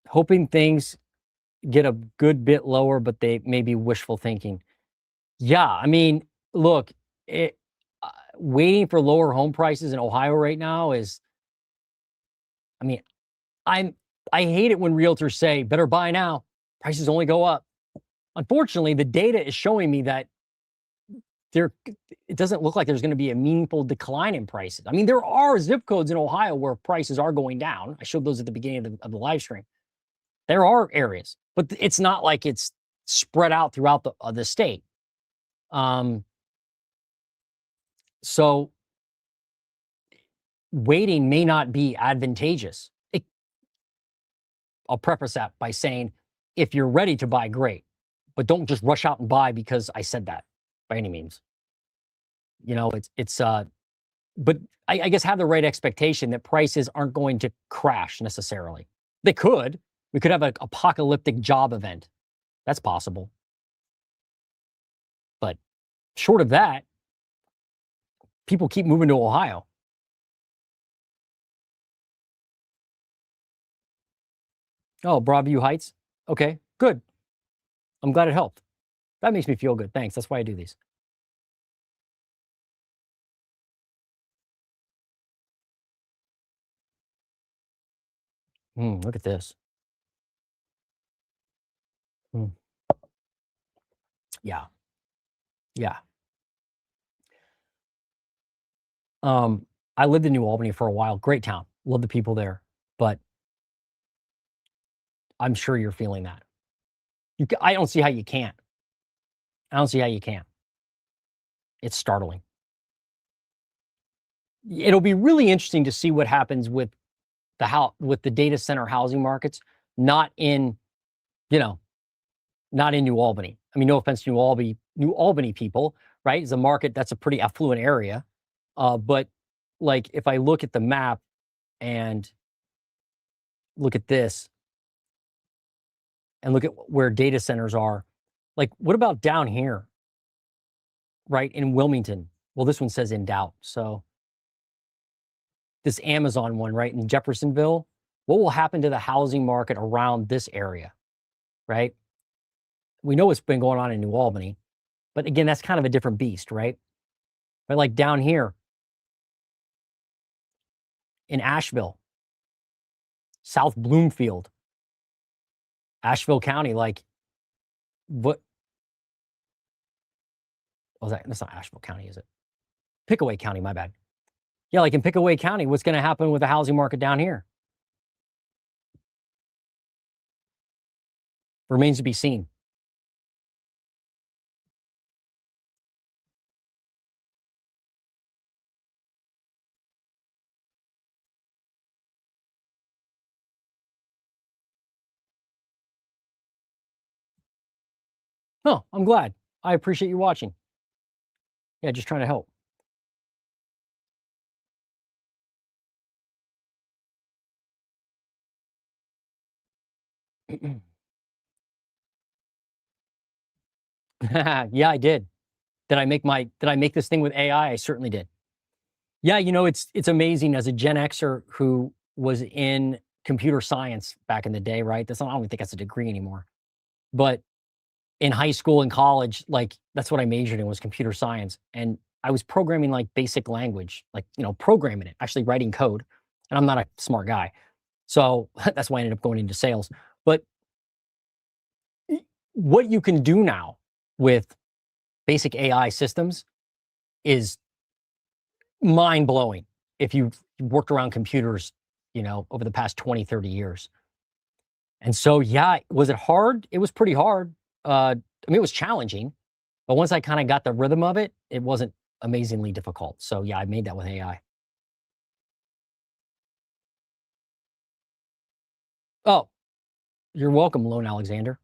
Hoping things get a good bit lower, but they may be wishful thinking. Yeah, I mean, look, waiting for lower home prices in Ohio right now is, I hate it when realtors say, better buy now, prices only go up. Unfortunately, the data is showing me that it doesn't look like there's going to be a meaningful decline in prices. I mean, there are zip codes in Ohio where prices are going down. I showed those at the beginning of the live stream. There are areas, but it's not like it's spread out throughout the state. So waiting may not be advantageous. I'll preface that by saying, if you're ready to buy, great, but don't just rush out and buy because I said that by any means. You know, but I guess have the right expectation that prices aren't going to crash necessarily. They could. We could have an apocalyptic job event. That's possible. But short of that, people keep moving to Ohio. Oh, Broadview Heights. Okay, good. I'm glad it helped. That makes me feel good. Thanks. That's why I do these. Look at this. Yeah. Yeah. I lived in New Albany for a while. Great town. Love the people there. But I'm sure you're feeling that. I don't see how you can't. I don't see how you can't. It's startling. It'll be really interesting to see what happens with the data center housing markets, not in New Albany. I mean, no offense to New Albany people, right? It's a market that's a pretty affluent area. But like if I look at the map and look at this and look at where data centers are, like what about down here, right? In Wilmington? Well, this one says in doubt. So this Amazon one, right? In Jeffersonville, what will happen to the housing market around this area, right? We know what's been going on in New Albany, but again, that's kind of a different beast, right? But like down here in Asheville, South Bloomfield, Asheville County, like what was that? That's not Asheville County, is it? Pickaway County, my bad. Yeah, like in Pickaway County, what's going to happen with the housing market down here? Remains to be seen. Oh, I'm glad. I appreciate you watching. Yeah, just trying to help. Yeah, I did. Did I make this thing with AI? I certainly did. Yeah, it's amazing as a Gen Xer who was in computer science back in the day, right? I don't think that's a degree anymore. But in high school and college, like that's what I majored in, was computer science. And I was programming like basic language, like, programming it, actually writing code. And I'm not a smart guy. So that's why I ended up going into sales. But what you can do now with basic AI systems is mind blowing if you've worked around computers, over the past 20, 30 years. And so, yeah, was it hard? It was pretty hard. I mean, it was challenging, but once I kind of got the rhythm of it, it wasn't amazingly difficult. So yeah, I made that with AI. Oh, you're welcome, Lone Alexander.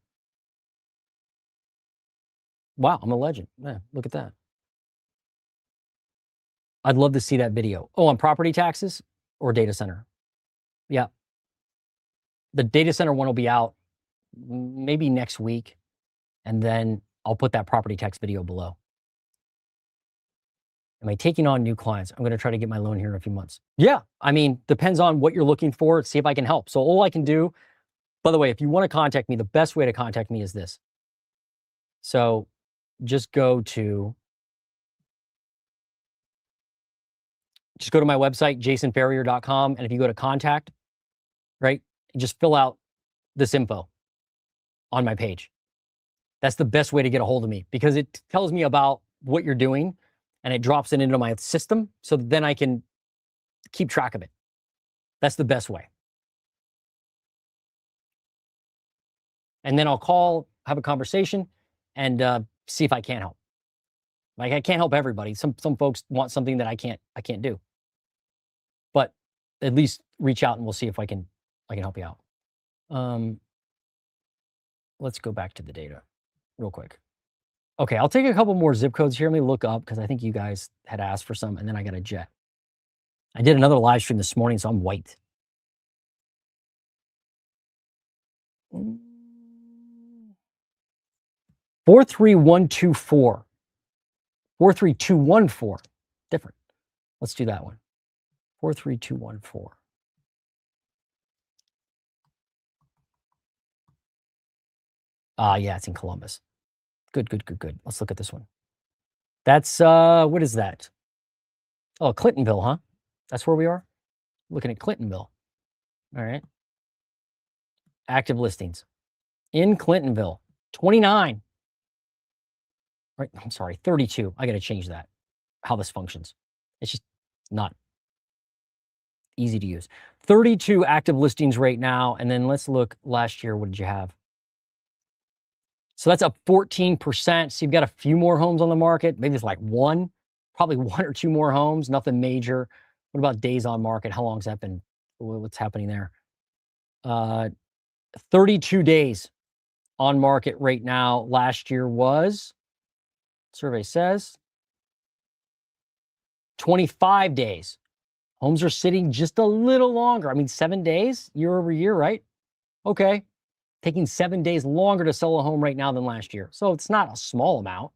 Wow, I'm a legend. Yeah, look at that. I'd love to see that video. Oh, on property taxes or data center? Yeah. The data center one will be out maybe next week, and then I'll put that property tax video below. Am I taking on new clients? I'm going to try to get my loan here in a few months. Yeah. I mean, depends on what you're looking for. See if I can help. So all I can do, by the way, if you want to contact me, the best way to contact me is this. So just go to my website, jasonferrier.com. And if you go to contact, right, just fill out this info on my page. That's the best way to get a hold of me, because it tells me about what you're doing and it drops it into my system. So then I can keep track of it. That's the best way. And then I'll call, have a conversation, and see if I can help. Like, I can't help everybody. Some folks want something that I can't do. But at least reach out and we'll see if I can help you out. Let's go back to the data real quick. Okay, I'll take a couple more zip codes here. Let me look up because I think you guys had asked for some, and then I got a jet. I did another live stream this morning, so I'm white. 43124. 43214. Different. Let's do that one. 43214. Yeah, it's in Columbus. Good. Let's look at this one. That's what is that? Oh, Clintonville, huh? That's where we are? Looking at Clintonville. All right. Active listings. In Clintonville, 29. Right, I'm sorry, 32. I got to change that, how this functions. It's just not easy to use. 32 active listings right now. And then let's look last year. What did you have? So that's up 14%. So you've got a few more homes on the market. Maybe it's like probably one or two more homes, nothing major. What about days on market? How long's that been? What's happening there? 32 days on market right now. Last year was, survey says, 25 days. Homes are sitting just a little longer. I mean, 7 days year over year, right? Okay. Taking 7 days longer to sell a home right now than last year. So it's not a small amount.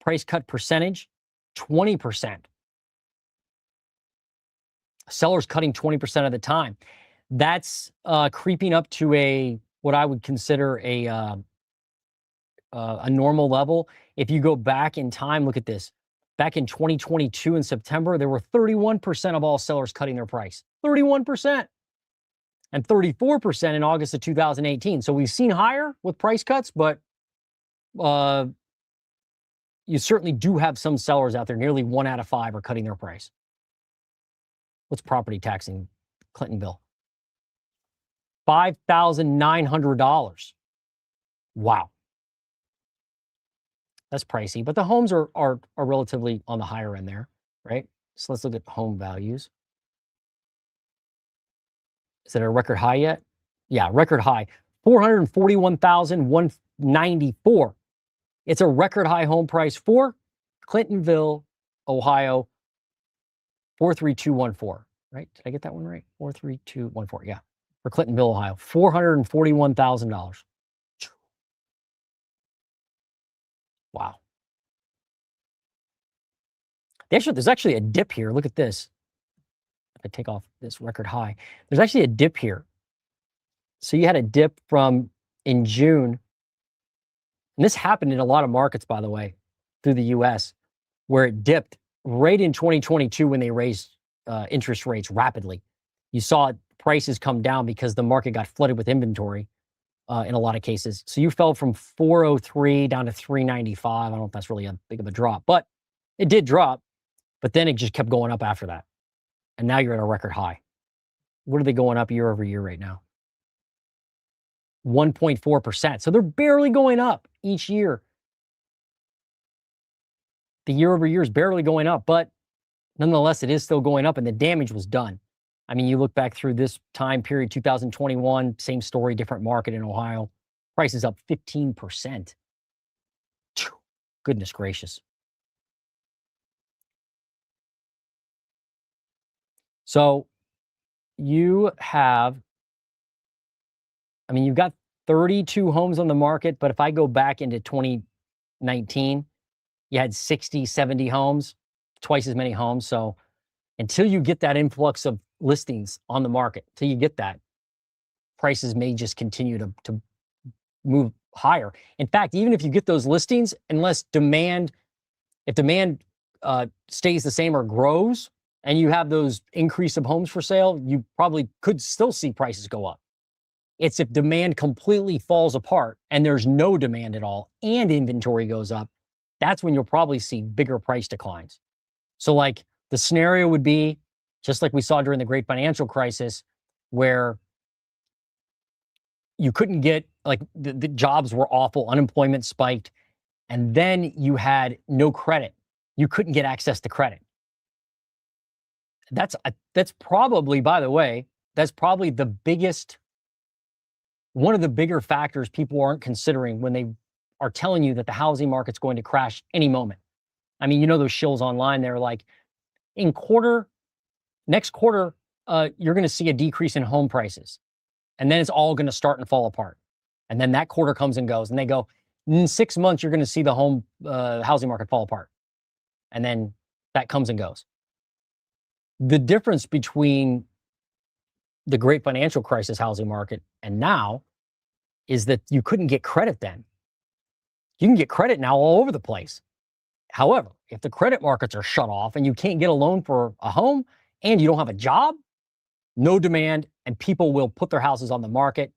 Price cut percentage, 20%. Sellers cutting 20% of the time. That's creeping up to what I would consider a normal level. If you go back in time, look at this. Back in 2022 in September, there were 31% of all sellers cutting their price. 31%. And 34% in August of 2018. So we've seen higher with price cuts, but you certainly do have some sellers out there. Nearly 1 out of 5 are cutting their price. What's property tax in Clintonville? $5,900. Wow. That's pricey, but the homes are relatively on the higher end there, right? So let's look at home values. Is it a record high yet? Yeah, record high. $441,194. It's a record high home price for Clintonville, Ohio. 43214, right? Did I get that one right? 43214, yeah. For Clintonville, Ohio. $441,000. Wow. There's actually a dip here. Look at this. If I take off this record high, there's actually a dip here. So you had a dip in June. And this happened in a lot of markets, by the way, through the US, where it dipped right in 2022 when they raised interest rates rapidly. You saw prices come down because the market got flooded with inventory in a lot of cases. So you fell from 403 down to 395. I don't know if that's really a big of a drop, but it did drop. But then it just kept going up after that. And now you're at a record high. What are they going up year over year right now? 1.4%. So they're barely going up each year. The year over year is barely going up, but nonetheless, it is still going up and the damage was done. I mean, you look back through this time period, 2021, same story, different market in Ohio. Price is up 15%. Goodness gracious. So you've got 32 homes on the market, but if I go back into 2019, you had 60, 70 homes, twice as many homes. So until you get that influx of listings on the market, till you get that, prices may just continue to move higher. In fact, even if you get those listings, if demand stays the same or grows, and you have those increase of homes for sale, you probably could still see prices go up. It's if demand completely falls apart and there's no demand at all and inventory goes up, that's when you'll probably see bigger price declines. So like the scenario would be just like we saw during the great financial crisis, where you couldn't get, like the jobs were awful, unemployment spiked, And then you had no credit. You couldn't get access to credit. That's probably, by the way, that's probably the biggest, one of the bigger factors people aren't considering when they are telling you that the housing market's going to crash any moment. I mean, you know, those shills online, they're like, next quarter, you're going to see a decrease in home prices. And then it's all going to start and fall apart. And then that quarter comes and goes. And they go, in 6 months, you're going to see the housing market fall apart. And then that comes and goes. The difference between the great financial crisis housing market and now is that you couldn't get credit then. You can get credit now all over the place. However, if the credit markets are shut off and you can't get a loan for a home and you don't have a job, no demand, and people will put their houses on the market,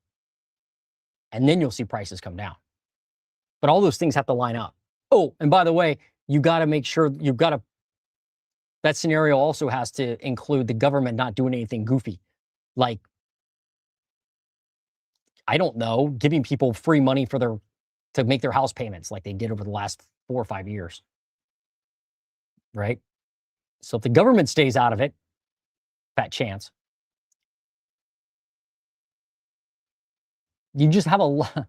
and then you'll see prices come down. But all those things have to line up. Oh, and by the way, you got to make sure that scenario also has to include the government not doing anything goofy. Like, I don't know, giving people free money to make their house payments like they did over the last 4 or 5 years. Right? So if the government stays out of it, fat chance. You just have a lot.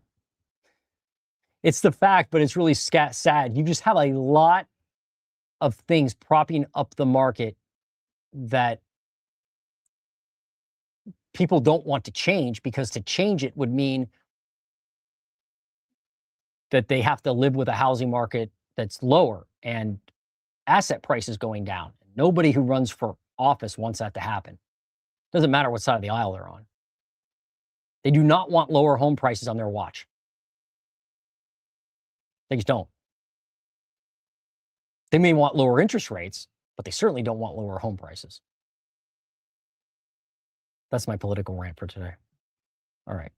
It's the fact, but it's really sad. You just have a lot of things propping up the market that people don't want to change, because to change it would mean that they have to live with a housing market that's lower and asset prices going down. Nobody who runs for office wants that to happen. Doesn't matter what side of the aisle they're on. They do not want lower home prices on their watch. They just don't. They may want lower interest rates, but they certainly don't want lower home prices. That's my political rant for today. All right.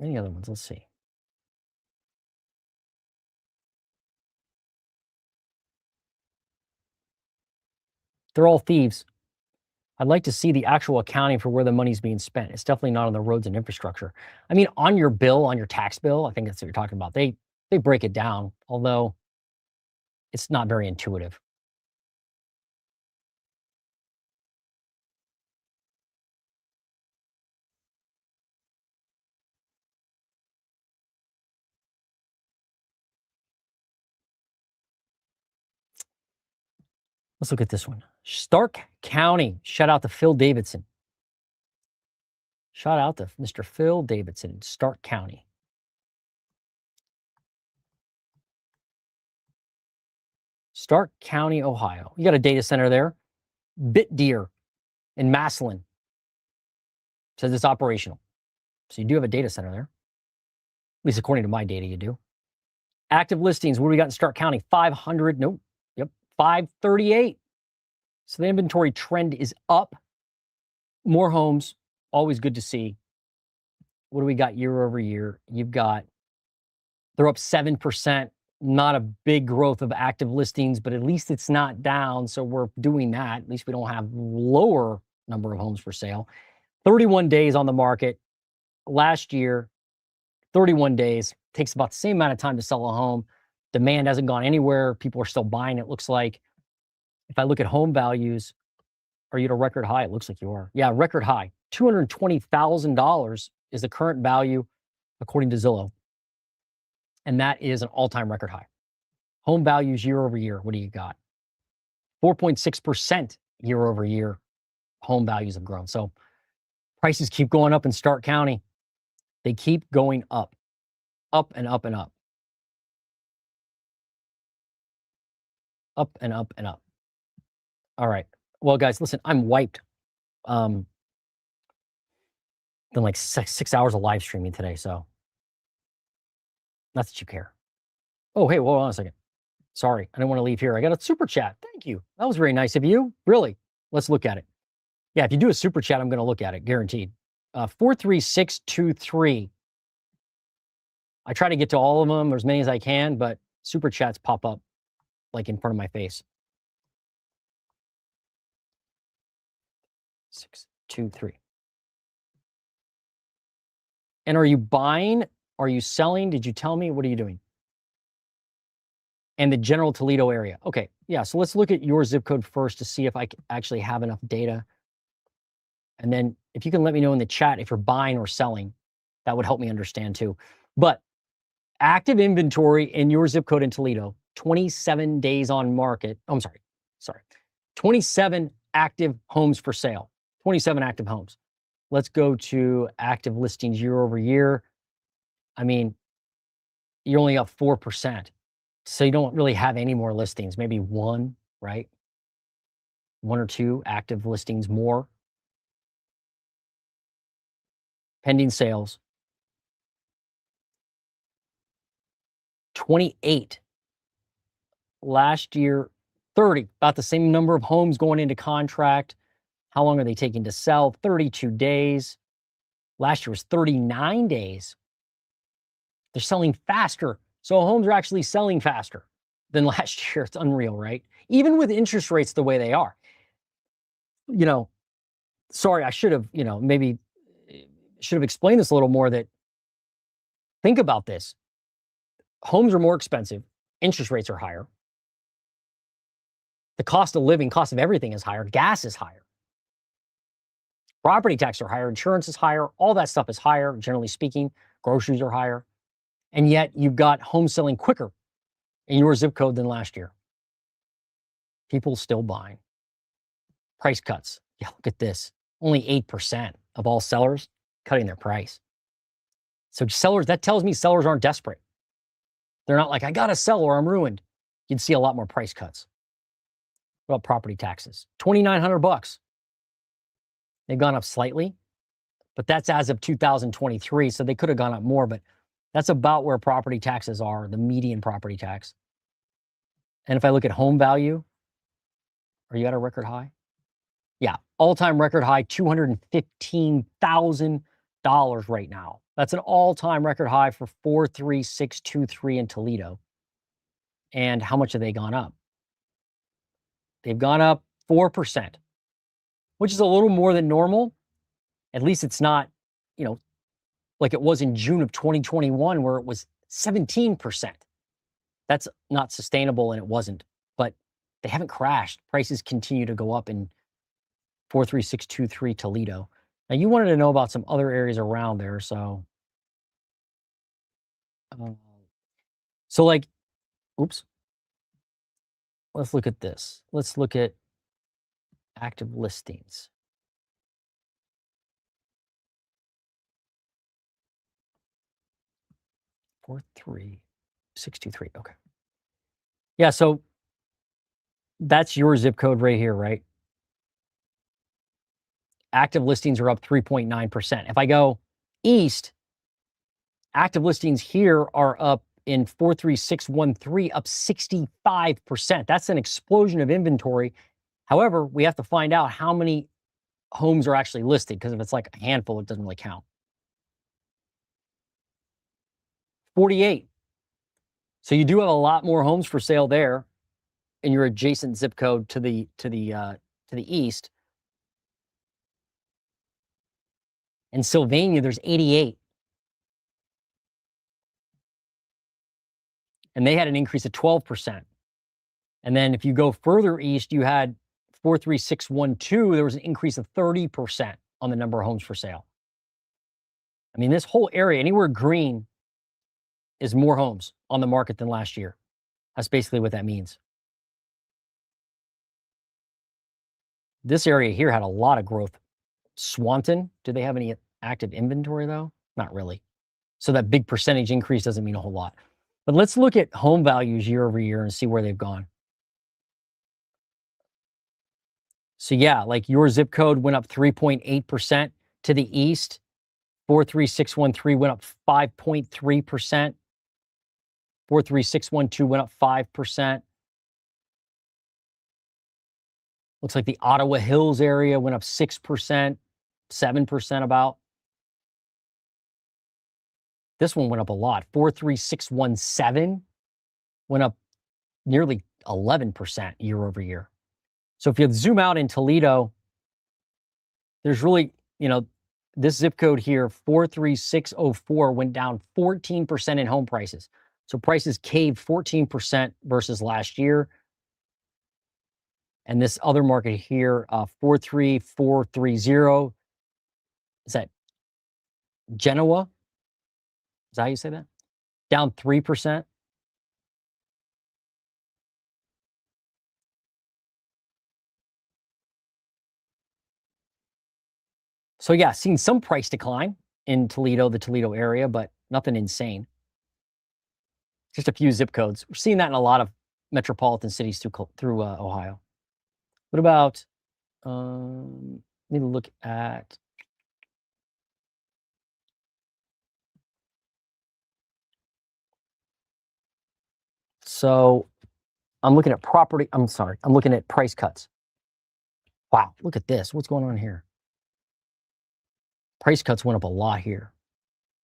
Any other ones? Let's see. They're all thieves. I'd like to see the actual accounting for where the money's being spent. It's definitely not on the roads and infrastructure. I mean, on your bill, on your tax bill, I think that's what you're talking about. They break it down, although it's not very intuitive. Let's look at this one. Stark County. Shout out to Phil Davidson. Shout out to Mr. Phil Davidson in Stark County. Stark County, Ohio. You got a data center there. BitDeer in Massillon says it's operational. So you do have a data center there. At least according to my data, you do. Active listings. What do we got in Stark County? 500. Nope. Yep. 538. So the inventory trend is up. More homes. Always good to see. What do we got year over year? They're up 7%. Not a big growth of active listings, but at least it's not down. So we're doing that. At least we don't have lower number of homes for sale. 31 days on the market. Last year, 31 days. Takes about the same amount of time to sell a home. Demand hasn't gone anywhere. People are still buying, it looks like. If I look at home values, are you at a record high? It looks like you are. Yeah, record high. $220,000 is the current value, according to Zillow. And that is an all-time record high. Home values year over year, what do you got? 4.6% year over year, home values have grown. So prices keep going up in Stark County. They keep going up and up and up. Up and up and up. All right. Well, guys, listen, I'm wiped. Been like six hours of live streaming today, so not that you care. Oh, hey, hold on a second. Sorry, I didn't want to leave here. I got a super chat. Thank you. That was very nice of you. Really. Let's look at it. Yeah, if you do a super chat, I'm going to look at it, guaranteed. 43623. I try to get to all of them, or as many as I can, but super chats pop up like in front of my face. 623. And are you buying? Are you selling? Did you tell me? What are you doing? and the general Toledo area. Okay, yeah, so let's look at your zip code first to see if I actually have enough data. And then if you can let me know in the chat if you're buying or selling, that would help me understand too. But active inventory in your zip code in Toledo, 27 days on market. Oh, I'm sorry. 27 active homes for sale, 27 active homes. Let's go to active listings year over year. I mean, you're only up 4%. So you don't really have any more listings, maybe one, right? One or two active listings more. Pending sales. 28. Last year, 30. About the same number of homes going into contract. How long are they taking to sell? 32 days. Last year was 39 days. They're selling faster. So homes are actually selling faster than last year. It's unreal, right? Even with interest rates the way they are. You know, sorry, I should have, maybe should have explained this a little more, that think about this. Homes are more expensive. Interest rates are higher. The cost of living, cost of everything is higher. Gas is higher. Property taxes are higher. Insurance is higher. All that stuff is higher, generally speaking. Groceries are higher. And yet you've got homes selling quicker in your zip code than last year. People still buying. Price cuts. Yeah, look at this. Only 8% of all sellers cutting their price. So sellers, that tells me sellers aren't desperate. They're not like, I got to sell or I'm ruined. You'd see a lot more price cuts. What about property taxes? $2,900. They've gone up slightly, but that's as of 2023. So they could have gone up more, but that's about where property taxes are, the median property tax. And if I look at home value, are you at a record high? Yeah, all-time record high, $215,000 right now. That's an all-time record high for 43623 in Toledo. And how much have they gone up? They've gone up 4%, which is a little more than normal. At least it's not, like it was in June of 2021 where it was 17%. That's not sustainable, and it wasn't. But they haven't crashed. Prices continue to go up in 43623 Toledo. Now, you wanted to know about some other areas around there, so oops. Let's look at this. Let's look at active listings. Four, 3, 623. Okay. Yeah, so that's your zip code right here, right? Active listings are up 3.9%. If I go east, active listings here are up in 43613, up 65%. That's an explosion of inventory. However, we have to find out how many homes are actually listed, because if it's like a handful, it doesn't really count. 48. So you do have a lot more homes for sale there in your adjacent zip code to the east. In Sylvania, there's 88. And they had an increase of 12%. And then if you go further east, you had 43612, there was an increase of 30% on the number of homes for sale. I mean, this whole area, anywhere green, is more homes on the market than last year. That's basically what that means. This area here had a lot of growth. Swanton, do they have any active inventory though? Not really. So that big percentage increase doesn't mean a whole lot. But let's look at home values year over year and see where they've gone. So yeah, like your zip code went up 3.8% to the east. 43613 went up 5.3%. 43612 went up 5%. Looks like the Ottawa Hills area went up 6%, 7% about. This one went up a lot. 43617 went up nearly 11% year over year. So if you zoom out in Toledo, there's really, this zip code here, 43604, went down 14% in home prices. So prices caved 14% versus last year. And this other market here, 43430, is that Genoa? Is that how you say that? Down 3%. So yeah, seeing some price decline in Toledo, the Toledo area, but nothing insane. Just a few zip codes. We're seeing that in a lot of metropolitan cities through Ohio. What about, let me look at, so I'm looking at property, I'm looking at price cuts. Wow, look at this. What's going on here? Price cuts went up a lot here.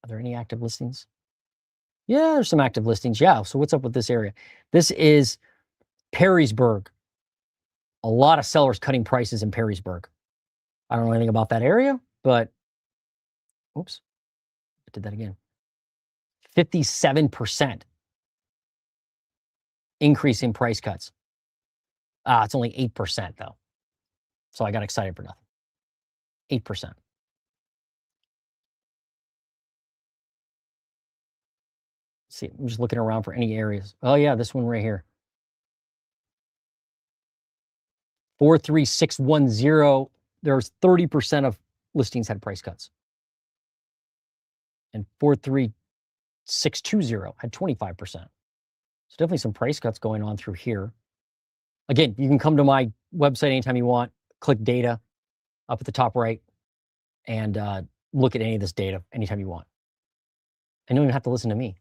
Are there any active listings? Yeah, there's some active listings. Yeah, so what's up with this area? This is Perrysburg. A lot of sellers cutting prices in Perrysburg. I don't know anything about that area, but oops, I did that again. 57% increase in price cuts. It's only 8% though. So I got excited for nothing. 8%. See, I'm just looking around for any areas. Oh yeah, this one right here. 43610. There's 30% of listings had price cuts. And 43620 had 25%. So definitely some price cuts going on through here. Again, you can come to my website anytime you want, click data up at the top right, and look at any of this data anytime you want. And you don't even have to listen to me.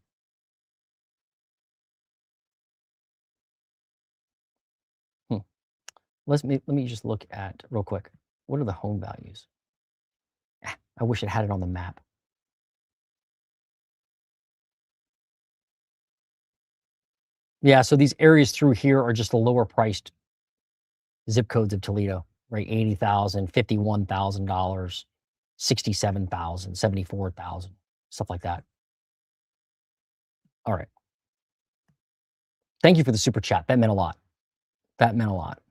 Let me just look at real quick. What are the home values? I wish it had it on the map. Yeah, so these areas through here are just the lower priced zip codes of Toledo, right? $80,000, $51,000, $67,000, $74,000, stuff like that. All right. Thank you for the super chat. That meant a lot. That meant a lot.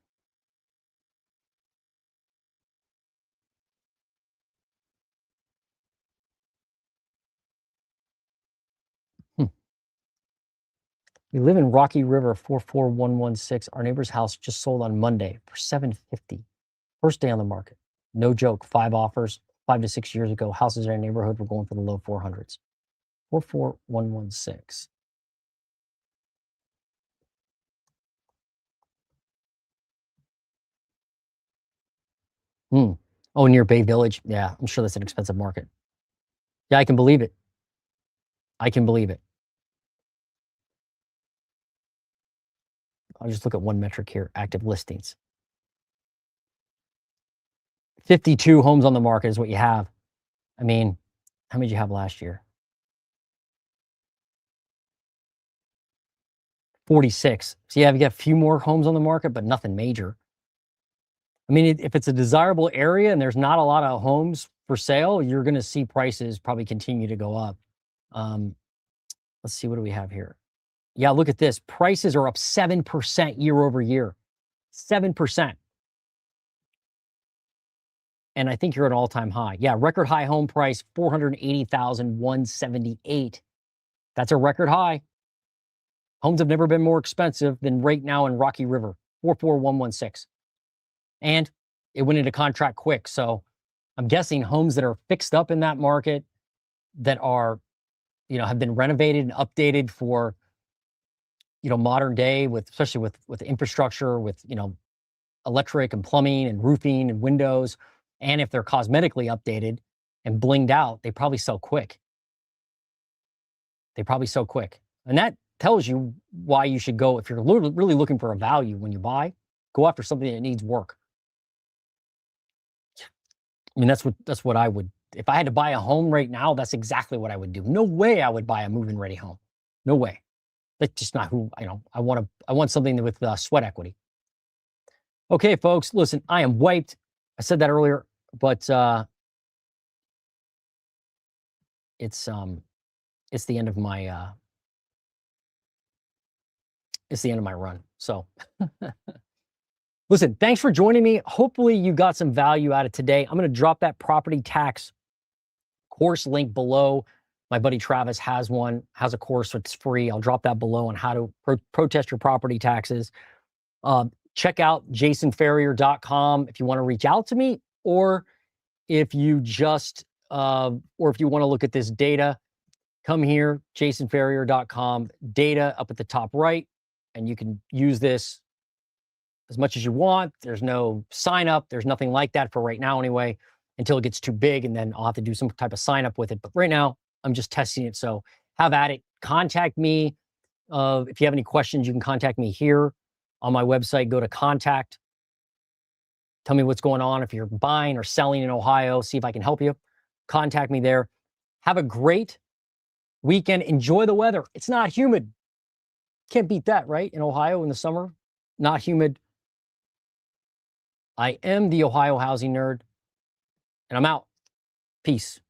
We live in Rocky River, 44116. Our neighbor's house just sold on Monday for $750. First day on the market. No joke. 5 offers 5 to 6 years ago. Houses in our neighborhood were going for the low 400s. 44116. Oh, near Bay Village. Yeah, I'm sure that's an expensive market. Yeah, I can believe it. I can believe it. I'll just look at one metric here, active listings. 52 homes on the market is what you have. I mean, how many did you have last year? 46. So yeah, you got a few more homes on the market, but nothing major. I mean, if it's a desirable area and there's not a lot of homes for sale, you're going to see prices probably continue to go up. Let's see, what do we have here? Yeah, look at this. Prices are up 7% year over year. 7%. And I think you're at an all-time high. Yeah, record high home price, $480,178. That's a record high. Homes have never been more expensive than right now in Rocky River, 44116. And it went into contract quick. So I'm guessing homes that are fixed up in that market that are, have been renovated and updated for, modern day especially with infrastructure, with, electric and plumbing and roofing and windows. And if they're cosmetically updated and blinged out, they probably sell quick. And that tells you why you should go, if you're really looking for a value when you buy, go after something that needs work. I mean, that's what I would, if I had to buy a home right now, that's exactly what I would do. No way I would buy a move-in ready home. No way. That's just not who, I want something with sweat equity. Okay, folks, listen, I am wiped. I said that earlier, but it's the end of my it's the end of my run. So listen, thanks for joining me. Hopefully you got some value out of today. I'm going to drop that property tax course link below. My buddy Travis has a course that's free. I'll drop that below on how to protest your property taxes. Check out jasonferrier.com if you want to reach out to me, or if you just, or if you want to look at this data, come here, jasonferrier.com, data up at the top right, and you can use this as much as you want. There's no sign up. There's nothing like that for right now anyway, until it gets too big, and then I'll have to do some type of sign up with it. But right now, I'm just testing it. So have at it. Contact me. If you have any questions, you can contact me here on my website. Go to contact. Tell me what's going on. If you're buying or selling in Ohio, see if I can help you. Contact me there. Have a great weekend. Enjoy the weather. It's not humid. Can't beat that, right? In Ohio in the summer, not humid. I am the Ohio Housing Nerd, and I'm out. Peace.